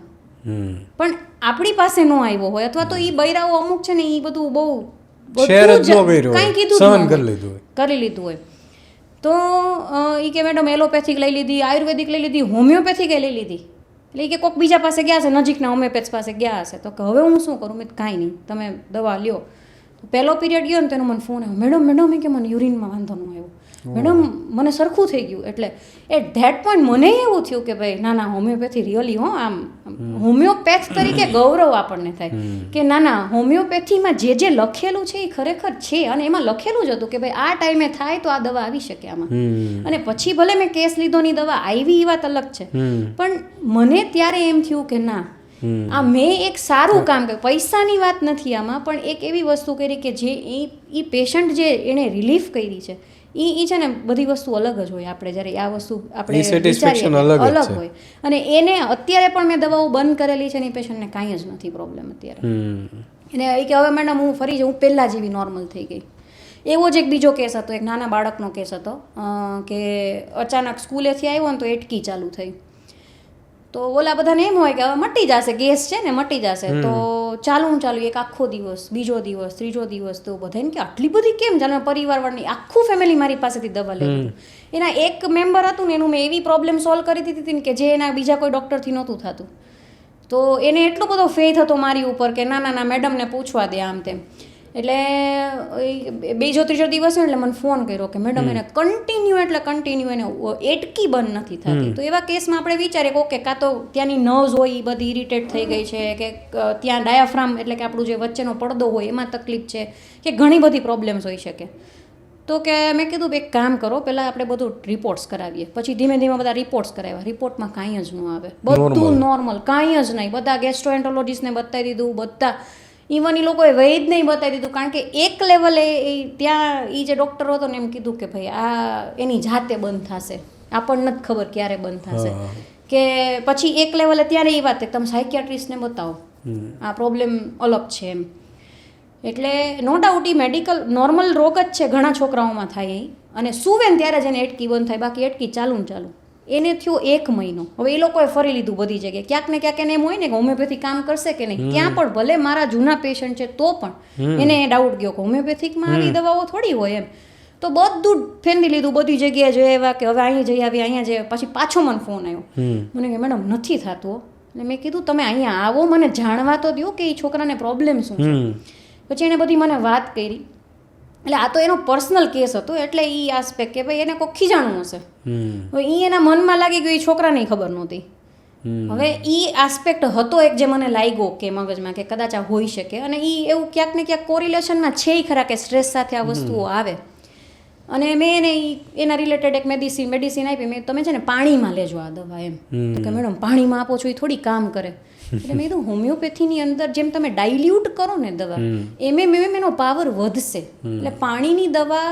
પણ આપણી પાસે ન આવ્યો હોય અથવા તો એ બૈરાઓ અમુક છે ને એ બધું બહુ કાંઈ કીધું કરી લીધું હોય. તો એ કે મેડમ એલોપેથિક લઈ લીધી, આયુર્વેદિક લઈ લીધી, હોમિયોપેથિક લઈ લીધી. એટલે એ કે કોઈક બીજા પાસે ગયા હશે, નજીકના હોમિયોપેથ પાસે ગયા હશે. તો હવે હું શું કરું? મેં કાંઈ નહીં, તમે દવા લ્યો. પહેલો પીરિયડ ગયો ને તેનો મને ફોન આવ્યો, મેડમ કે મને યુરિનમાં વાંધો ન આવ્યો, મેડમ મને સરખું થઈ ગયું. એટલે એટ ધેટ પોઈન્ટ મને એવું થયું કે ભાઈ ના હોમિયોપેથી રિયલી આમ હોમિયોપેથ તરીકે ગૌરવ આપણને થાય કે ના હોમિયોપેથીમાં જે લખેલું છે એ ખરેખર છે, અને એમાં લખેલું જ હતું કે ભાઈ આ ટાઈમે થાય તો આ દવા આવી શકે આમાં. અને પછી ભલે મેં કેસ લીધોની દવા આવી એ વાત અલગ છે, પણ મને ત્યારે એમ થયું કે ના આ મેં એક સારું કામ કર્યું. પૈસાની વાત નથી આમાં, પણ એક એવી વસ્તુ કરી કે જે એ પેશન્ટ જે એણે રિલીફ કરી છે એ છે ને બધી વસ્તુ અલગ જ હોય. આપણે જ્યારે આ વસ્તુ આપણે વિચારીએ અલગ હોય, અને એને અત્યારે પણ મેં દવાઓ બંધ કરેલી છે ને એ પેશન્ટને કાંઈ જ નથી પ્રોબ્લેમ અત્યારે. એને એ કે હવે મેડમ હું ફરી હું પહેલાં જેવી નોર્મલ થઈ ગઈ. એવો જ એક બીજો કેસ હતો, એક નાના બાળકનો કેસ હતો કે અચાનક સ્કૂલેથી આવ્યો ને તો એટકી ચાલુ થઈ. તો ઓલા બધાને એમ હોય કે હવે મટી જશે, ગેસ છે ને મટી જશે. તો ચાલુ એક આખો દિવસ, બીજો દિવસ, ત્રીજો દિવસ, તો બધાને કે આટલી બધી કેમ ચાલે? પરિવારવાળાની આખું ફેમિલી મારી પાસેથી દવા લઈ લીધું. એના એક મેમ્બર હતું ને એનું મેં એવી પ્રોબ્લેમ સોલ્વ કરી દીધી હતી ને કે જે એના બીજા કોઈ ડૉક્ટરથી નહોતું થતું. તો એને એટલો બધો ફેથ હતો મારી ઉપર કે ના મેડમને પૂછવા દે આમ તેમ. એટલે બીજો ત્રીજો દિવસ એટલે મને ફોન કર્યો કે મેડમ એને કન્ટિન્યુ એને એટકી બંધ નથી થતી. તો એવા કેસમાં આપણે વિચારીએ કે ઓકે, કાં તો ત્યાંની નર્વ્સ હોય એ બધી ઇરિટેટ થઈ ગઈ છે, કે ત્યાં ડાયાફ્રામ એટલે કે આપણું જે વચ્ચેનો પડદો હોય એમાં તકલીફ છે, કે ઘણી બધી પ્રોબ્લેમ્સ હોઈ શકે. તો કે મેં કીધું એક કામ કરો, પહેલાં આપણે બધું રિપોર્ટ્સ કરાવીએ. પછી ધીમે ધીમે બધા રિપોર્ટ્સ કરાવ્યા. રિપોર્ટમાં કાંઈ જ ન આવે, બધું નોર્મલ, કાંઈ જ નહીં. બધા ગેસ્ટ્રોએન્ટરોલોજીસ્ટને બતાવી દીધું, બધા ઇવન એ લોકોએ વૈદ નહીં બતાવી દીધું, કારણ કે એક લેવલે ત્યાં એ જે ડૉક્ટર હતો ને એમ કીધું કે ભાઈ આ એની જાતે બંધ થશે, આપણને નથી ખબર ક્યારે બંધ થશે. કે પછી એક લેવલે ત્યારે એ વાત તમે સાયકિયાટ્રિસ્ટને બતાવો, આ પ્રોબ્લેમ અલગ છે એમ. એટલે નો ડાઉટ એ મેડિકલ નોર્મલ રોગ જ છે, ઘણા છોકરાઓમાં થાય એ, અને સુવે ને ત્યારે જ એને એટકી બંધ થાય, બાકી એટકી ચાલુ ને ચાલુ. એને થયો 1 મહિનો. હવે એ લોકોએ ફરી લીધું બધી જગ્યાએ, ક્યાંક ને ક્યાંક એને એમ હોય ને કે હોમિયોપેથી કામ કરશે કે નહીં. ત્યાં પણ ભલે મારા જૂના પેશન્ટ છે તો પણ એને ડાઉટ ગયો કે હોમિયોપેથિકમાં આવી દવાઓ થોડી હોય એમ. તો બધું ફેંદી લીધું, બધી જગ્યાએ જઈ આવ્યા કે હવે અહીંયા જઈ આવી, અહીંયા જઈ. પછી પાછો મને ફોન આવ્યો, મને કે મેડમ નથી થતું. એટલે મેં કીધું તમે અહીંયા આવો, મને જાણવા તો દો કે એ છોકરાને પ્રોબ્લેમ શું છે. પછી એણે બધી મને વાત કરી. એટલે આ તો એનો પર્સનલ કેસ હતો, એટલે એ આસ્પેક્ટ કે ભાઈ એને કોઈ ખીજાણું હશે. હવે એ એના મનમાં લાગી ગયું, એ છોકરાને ખબર નહોતી. હવે એ આસ્પેક્ટ હતો એક જે મને લાગ્યો કે મગજમાં કે કદાચ આ હોઈ શકે, અને એ એવું ક્યાંક ને ક્યાંક કોરિલેશનમાં છે ખરા કે સ્ટ્રેસ સાથે આ વસ્તુઓ આવે. અને મેં એને એના રિલેટેડ એક મેડિસિન આપી. મેં તમે છે ને પાણીમાં લેજો આ દવા એમ. તો કે મેડમ પાણીમાં આપો છો એ થોડી કામ કરે. એટલે મેં કીધું હોમિયોપેથીની અંદર જેમ તમે ડાયલ્યુટ કરો ને દવા, એનો પાવર વધશે. એટલે પાણીની દવા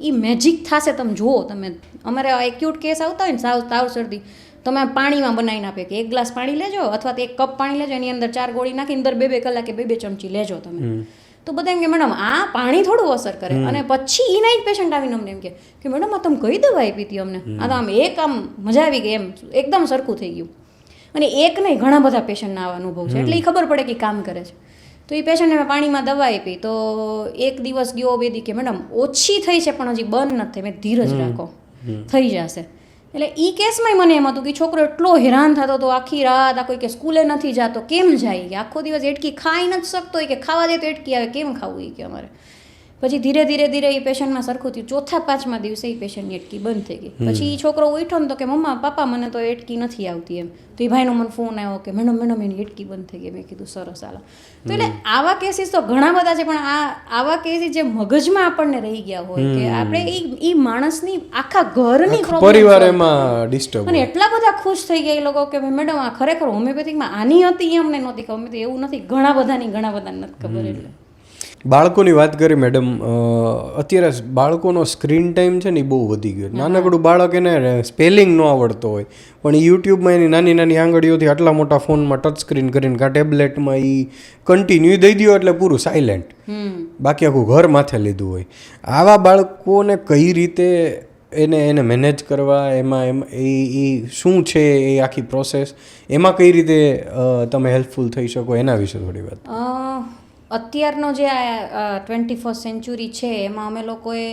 એ મેજિક થશે, તમે જુઓ. તમે અમારે એક્યુટ કેસ આવતા હોય ને તાવ શરદી, તમે પાણીમાં બનાવીને આપે કે 1 ગ્લાસ પાણી લેજો, અથવા તો 1 કપ પાણી લેજો, એની અંદર 4 ગોળી નાખી અંદર 2-2 કલાકે 2-2 ચમચી લેજો તમે. તો બધા એમ કે મેડમ આ પાણી થોડું અસર કરે. અને પછી એના જ પેશન્ટ આવીને અમને એમ કે મેડમ આ તમે કઈ દવા આપી હતી અમને? આ તો આમ મજા આવી ગઈ એમ, એકદમ સરખું થઈ ગયું. અને એક નહીં, ઘણા બધા પેશન્ટના આવા અનુભવ છે, એટલે એ ખબર પડે કે કામ કરે છે. તો એ પેશન્ટને મેં પાણીમાં દવા આપી. તો 1 દિવસ ગયો, 2 દી કે મેડમ ઓછી થઈ છે પણ હજી બંધ નથી થઈ. મેં ધીરજ રાખો, થઈ જશે. એટલે એ કેસમાં મને એમ હતું કે છોકરો એટલો હેરાન થતો હતો આખી રાત. આ કોઈ કે સ્કૂલે નથી જતો, કેમ જાય? કે આખો દિવસ એટકી ખાઈ નથી શકતો, કે ખાવા દે તો એટકી આવે, કેમ ખાવું? એ કે અમારે પછી ધીરે ધીરે ધીરે એ પેશન્ટમાં સરખું થયું. ચોથા પાંચમા દિવસે એ પેશન્ટની એટકી બંધ થઈ ગઈ. પછી એ છોકરો ઉઠ્યો ને તો કે મમ્મા પાપા મને તો એટકી નથી આવતી એમ. તો એ ભાઈનો મને ફોન આવ્યો કે મેડમ એની એટકી બંધ થઈ ગઈ. મેં કીધું સરસ હાલો. તો એટલે આવા કેસીસ તો ઘણા બધા છે, પણ આવા કેસીસ જે મગજમાં આપણને રહી ગયા હોય કે આપણે એ માણસની આખા ઘરની પરિવાર એમાં ડિસ્ટર્બ, અને એટલા બધા ખુશ થઈ ગયા એ લોકો કે મેડમ આ ખરેખર હોમિયોપેથિકમાં આની હતી અમને નહોતી ખબર. મેં તો એવું નથી, ઘણા બધાને નથી ખબર. એટલે બાળકોની વાત કરી મેડમ, અત્યારે બાળકોનો સ્ક્રીન ટાઈમ છે ને એ બહુ વધી ગયો. નાનકડું બાળક એને સ્પેલિંગ ન આવડતો હોય પણ યુટ્યુબમાં એની નાની નાની આંગળીઓથી આટલા મોટા ફોનમાં ટચ સ્ક્રીન કરીને કાં ટેબ્લેટમાં એ કન્ટિન્યુ દઈ દો એટલે પૂરું સાયલેન્ટ, બાકી આખું ઘર માથે લીધું હોય. આવા બાળકોને કઈ રીતે એને મેનેજ કરવા, એમાં એ શું છે એ આખી પ્રોસેસ, એમાં કઈ રીતે તમે હેલ્પફુલ થઈ શકો એના વિશે થોડી વાત. અત્યારનો જે આ 21st સેન્ચુરી છે એમાં અમે લોકોએ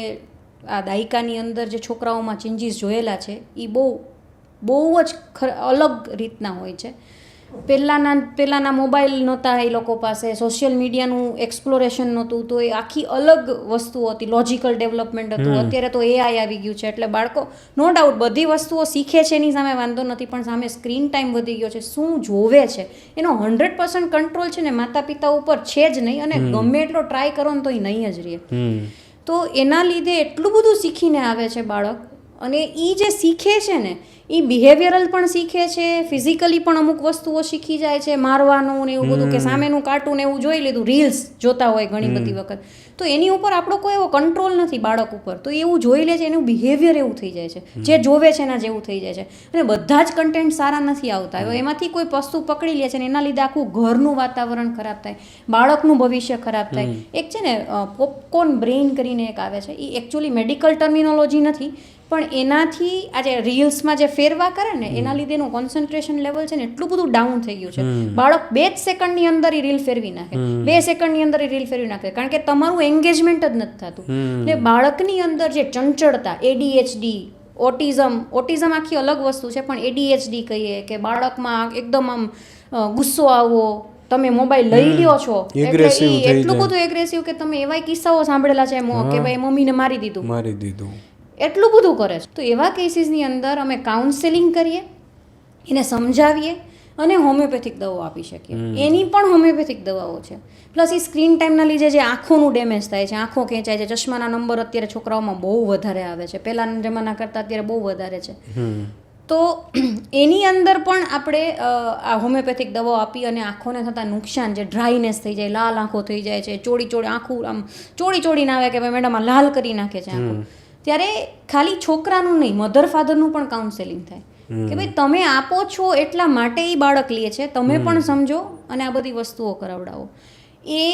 આ દાયકાની અંદર જે છોકરાઓમાં ચેન્જીસ જોયેલા છે એ બહુ જ અલગ રીતના હોય છે. પહેલાંના મોબાઈલ નહોતા એ લોકો પાસે, સોશિયલ મીડિયાનું એક્સપ્લોરેશન નહોતું, તો એ આખી અલગ વસ્તુઓ હતી, લોજિકલ ડેવલપમેન્ટ હતું. અત્યારે તો એઆઈ આવી ગયું છે એટલે બાળકો નો ડાઉટ બધી વસ્તુઓ શીખે છે એની સામે વાંધો નથી, પણ સામે સ્ક્રીન ટાઈમ વધી ગયો છે. શું જોવે છે એનો 100% કંટ્રોલ છે ને માતા પિતા ઉપર છે જ નહીં, અને ગમે એટલો ટ્રાય કરો ને તો એ નહીં જ રહે. તો એના લીધે એટલું બધું શીખીને આવે છે બાળક, અને એ જે શીખે છે ને એ બિહેવિયરલ પણ શીખે છે, ફિઝિકલી પણ અમુક વસ્તુઓ શીખી જાય છે, મારવાનું ને એવું બધું, કે સામેનું કાર્ટૂન એવું જોઈ લીધું, રીલ્સ જોતા હોય ઘણી બધી વખત, તો એની ઉપર આપણો કોઈ એવો કંટ્રોલ નથી બાળક ઉપર, તો એવું જોઈ લે છે, એનું બિહેવિયર એવું થઈ જાય છે, જે જોવે છે એના જેવું થઈ જાય છે. અને બધા જ કન્ટેન્ટ સારા નથી આવતા, એમાંથી કોઈ વસ્તુ પકડી લે છે ને એના લીધે આખું ઘરનું વાતાવરણ ખરાબ થાય, બાળકનું ભવિષ્ય ખરાબ થાય. એક છે ને પોપકોર્ન બ્રેઇન કરીને એક આવે છે, એ એકચ્યુઅલી મેડિકલ ટર્મિનોલોજી નથી, પણ એનાથી આજે રીલ્સમાં જે ફેરવા કરે ને એના લીધે એનું કોન્સન્ટ્રેશન લેવલ છે ને એટલું બધું ડાઉન થઈ ગયું છે. બાળક 2 સેકન્ડની અંદર એ રીલ ફેરવી નાખે, 2 સેકન્ડની અંદર એ રીલ ફેરવી નાખે, કારણ કે તમારું એન્ગેજમેન્ટ જ નથી થતું. એટલે બાળકની અંદર જે ચંચળતા, એડીએચડી, ઓટિઝમ આખી અલગ વસ્તુ છે, પણ એડીએચડી કહીએ કે બાળકમાં એકદમ આમ ગુસ્સો આવવો, તમે મોબાઈલ લઈ લ્યો છો એટલે એટલું બધું એગ્રેસિવ કે તમે એવા કિસ્સાઓ સાંભળેલા છે કે ભાઈ મમ્મીને મારી દીધું, એટલું બધું કરે છે. તો એવા કેસીસની અંદર અમે કાઉન્સેલિંગ કરીએ, એને સમજાવીએ અને હોમિયોપેથિક દવાઓ આપી શકીએ. એની પણ હોમિયોપેથિક દવાઓ છે. પ્લસ એ સ્ક્રીન ટાઈમના લીધે જે આંખોનું ડેમેજ થાય છે, આંખો ખેંચાય છે, ચશ્માના નંબર અત્યારે છોકરાઓમાં બહુ વધારે આવે છે, પહેલાંના જમાના કરતાં અત્યારે બહુ વધારે છે. તો એની અંદર પણ આપણે આ હોમિયોપેથિક દવાઓ આપી અને આંખોને થતાં નુકસાન, જે ડ્રાયનેસ થઈ જાય, લાલ આંખો થઈ જાય છે, ચોડી આંખું આમ ચોડીને આવે કે ભાઈ મેડમ આ લાલ કરી નાખે છે આંખો, ત્યારે ખાલી છોકરાનું નહીં, મધર ફાધરનું પણ કાઉન્સેલિંગ થાય કે ભાઈ તમે આપો છો એટલા માટે એ બાળક લે છે, તમે પણ સમજો અને આ બધી વસ્તુઓ કરાવડાવો. એ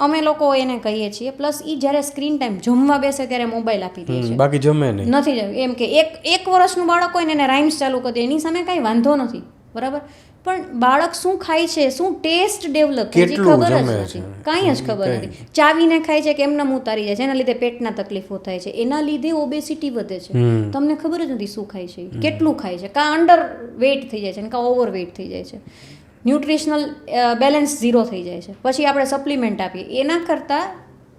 અમે લોકો એને કહીએ છીએ. પ્લસ એ જ્યારે સ્ક્રીન ટાઈમ જમવા બેસે ત્યારે મોબાઈલ આપી દે છે, બાકી જમે નહીં, નથી એમ કે એક વર્ષનું બાળક હોય ને એને રાઇમ્સ ચાલુ કરી દે, એની સામે કાંઈ વાંધો નથી, બરાબર, પણ બાળક શું ખાય છે, શું ટેસ્ટ ડેવલપ થાય છે ખબર જ નથી, કાંઈ જ ખબર નથી. ચાવીને ખાય છે કે એમને ઉતારી જાય છે, એના લીધે પેટના તકલીફો થાય છે, એના લીધે ઓબેસિટી વધે છે, તમને ખબર જ નથી શું ખાય છે, કેટલું ખાય છે, કાં અંડર વેઇટ થઈ જાય છે કાં ઓવર વેઇટ થઈ જાય છે, ન્યુટ્રિશનલ બેલેન્સ ઝીરો થઈ જાય છે. પછી આપણે સપ્લિમેન્ટ આપીએ, એના કરતાં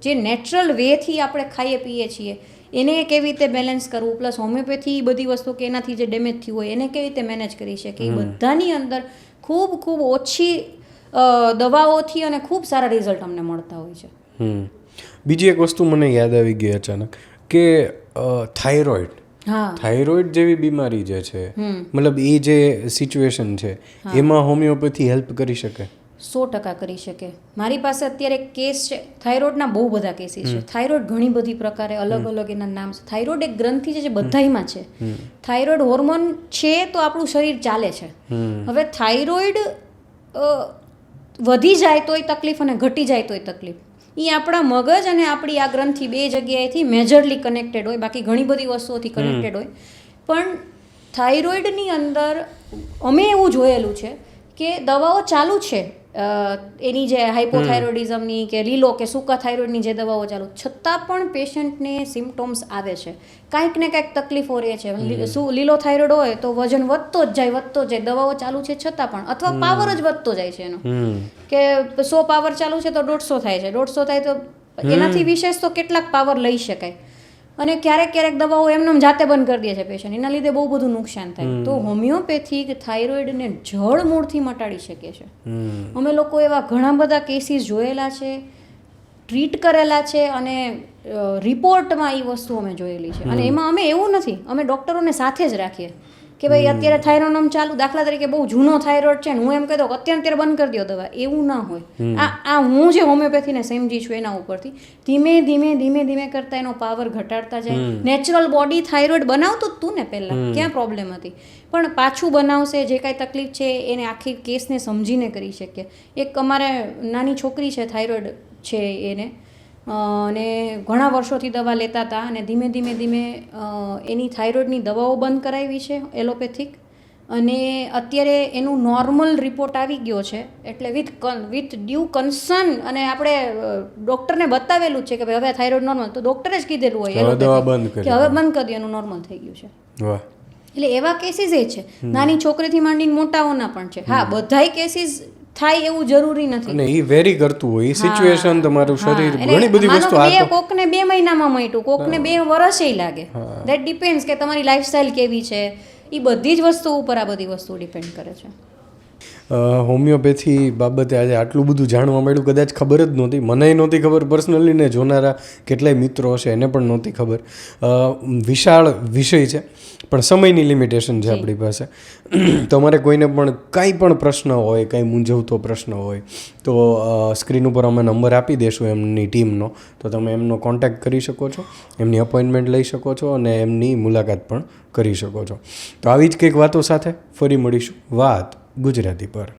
જે નેચરલ વેથી આપણે ખાઈએ પીએ છીએ એને કેવી રીતે બેલેન્સ કરવું, પ્લસ હોમિયોપેથી બધી વસ્તુ કે એનાથી જે ડેમેજ થયું હોય એને કેવી રીતે મેનેજ કરી શકે, એ બધાની અંદર ખૂબ ઓછી દવાઓથી અને ખૂબ સારા રિઝલ્ટ અમને મળતા હોય છે. બીજી એક વસ્તુ મને યાદ આવી ગઈ અચાનક કે થાઇરોઇડ જેવી બીમારી જે છે, મતલબ એ જે સિચ્યુએશન છે એમાં હોમિયોપેથી હેલ્પ કરી શકે? 100% કરી શકે. મારી પાસે અત્યારે એક કેસ છે, થાઇરોઇડના બહુ બધા કેસીસ છે. થાઇરોઇડ ઘણી બધી પ્રકારે અલગ એના નામ છે. થાઇરોઇડ એક ગ્રંથિ છે જે બધાયમાં છે. થાઇરોઇડ હોર્મોન છે તો આપણું શરીર ચાલે છે. હવે થાઇરોઇડ વધી જાય તોય તકલીફ અને ઘટી જાય તોય તકલીફ. એ આપણા મગજ અને આપણી આ ગ્રંથિ બે જગ્યાએથી મેજરલી કનેક્ટેડ હોય, બાકી ઘણી બધી વસ્તુઓથી કનેક્ટેડ હોય. પણ થાઇરોઇડની અંદર અમે એવું જોયેલું છે કે દવાઓ ચાલુ છે, એની જે હાઇપોથાઇરોઇડિઝમની કે લીલો કે સૂકા થાઇરોઇડની જે દવાઓ ચાલુ, છતાં પણ પેશન્ટને સિમ્પટોમ્સ આવે છે, કાંઈક ને કાંઈક તકલીફો રહે છે. લીલો થાઇરોઇડ હોય તો વજન વધતો જ જાય, દવાઓ ચાલુ છે છતાં પણ, અથવા પાવર જ વધતો જાય છે એનો, કે 100 પાવર ચાલુ છે તો 150 થાય છે, 150 થાય તો એનાથી વિશેષ તો કેટલાક પાવર લઈ શકાય. અને ક્યારેક ક્યારેક દવાઓ એમને જાતે બંધ કરી દે છે પેશન્ટ, એના લીધે બહુ બધું નુકસાન થાય. તો હોમિયોપેથિક થાઇરોઇડને જળ મૂળથી મટાડી શકે છે. અમે લોકો એવા ઘણા બધા કેસીસ જોયેલા છે, ટ્રીટ કરેલા છે, અને રિપોર્ટમાં એ વસ્તુ અમે જોયેલી છે. અને એમાં અમે એવું નથી, અમે ડૉક્ટરોને સાથે જ રાખીએ કે ભાઈ અત્યારે થાઇરોનમ ચાલુ, દાખલા તરીકે બહુ જૂનો થાઇરોઇડ છે ને હું એમ કહી દઉં અત્યારે બંધ કરી દો દવા, એવું ના હોય. આ હું જે હોમિયોપેથીને સમજી છું એના ઉપરથી ધીમે ધીમે કરતાં એનો પાવર ઘટાડતા જાય. નેચરલ બોડી થાઇરોઇડ બનાવતું જ તું ને પહેલાં, ક્યાં પ્રોબ્લેમ હતી, પણ પાછું બનાવશે. જે કાંઈ તકલીફ છે એને આખી કેસને સમજીને કરી શકીએ. એક અમારે નાની છોકરી છે, થાઇરોઇડ છે એને, અને ઘણા વર્ષોથી દવા લેતા હતા, અને ધીમે એની થાઇરોઇડની દવાઓ બંધ કરાવી છે એલોપેથિક, અને અત્યારે એનું નોર્મલ રિપોર્ટ આવી ગયો છે. એટલે વિથ ડ્યુ કન્સર્ન, અને આપણે ડૉક્ટરને બતાવેલું છે કે ભાઈ હવે થાઇરોઇડ નોર્મલ, તો ડૉક્ટરે જ કીધેલું હોય કે હવે બંધ કરી દો, એનું નોર્મલ થઈ ગયું છે. એટલે એવા કેસીસ એ છે, નાની છોકરીથી માંડીને મોટાઓના પણ છે. હા, બધાય કેસીસ થાય એવું જરૂરી નથી, અને એ વેરી કરતું હોય, એ સિચ્યુએશન, તમારું શરીર, ઘણી બધી વસ્તુ. કોકને 2 મહિનામાં મળ્યું, કોકને 2 વર્ષે લાગે. ધેટ ડિપેન્ડ્સ કે તમારી લાઈફસ્ટાઈલ કેવી છે. એ બધી જ વસ્તુ ઉપર આ બધી વસ્તુ ડિપેન્ડ કરે છે. હોમિયોપેથી બાબતે આજે આટલું બધું જાણવા મળ્યું, કદાચ ખબર જ નહોતી, મને નહોતી ખબર પર્સનલી, ને જોનારા કેટલાય મિત્રો હશે એને પણ નહોતી ખબર. વિશાળ વિષય છે, પણ સમયની લિમિટેશન છે આપણી પાસે. તમારે કોઈને પણ કાંઈ પણ પ્રશ્ન હોય, કાંઈ મૂંઝવતો પ્રશ્ન હોય, તો સ્ક્રીન ઉપર અમે નંબર આપી દઈશું એમની ટીમનો, તો તમે એમનો કોન્ટેક્ટ કરી શકો છો, એમની અપોઇન્ટમેન્ટ લઈ શકો છો, અને એમની મુલાકાત પણ કરી શકો છો. તો આવી જ કંઈક વાતો સાથે ફરી મળીશું વાત ગુજરાતી પર.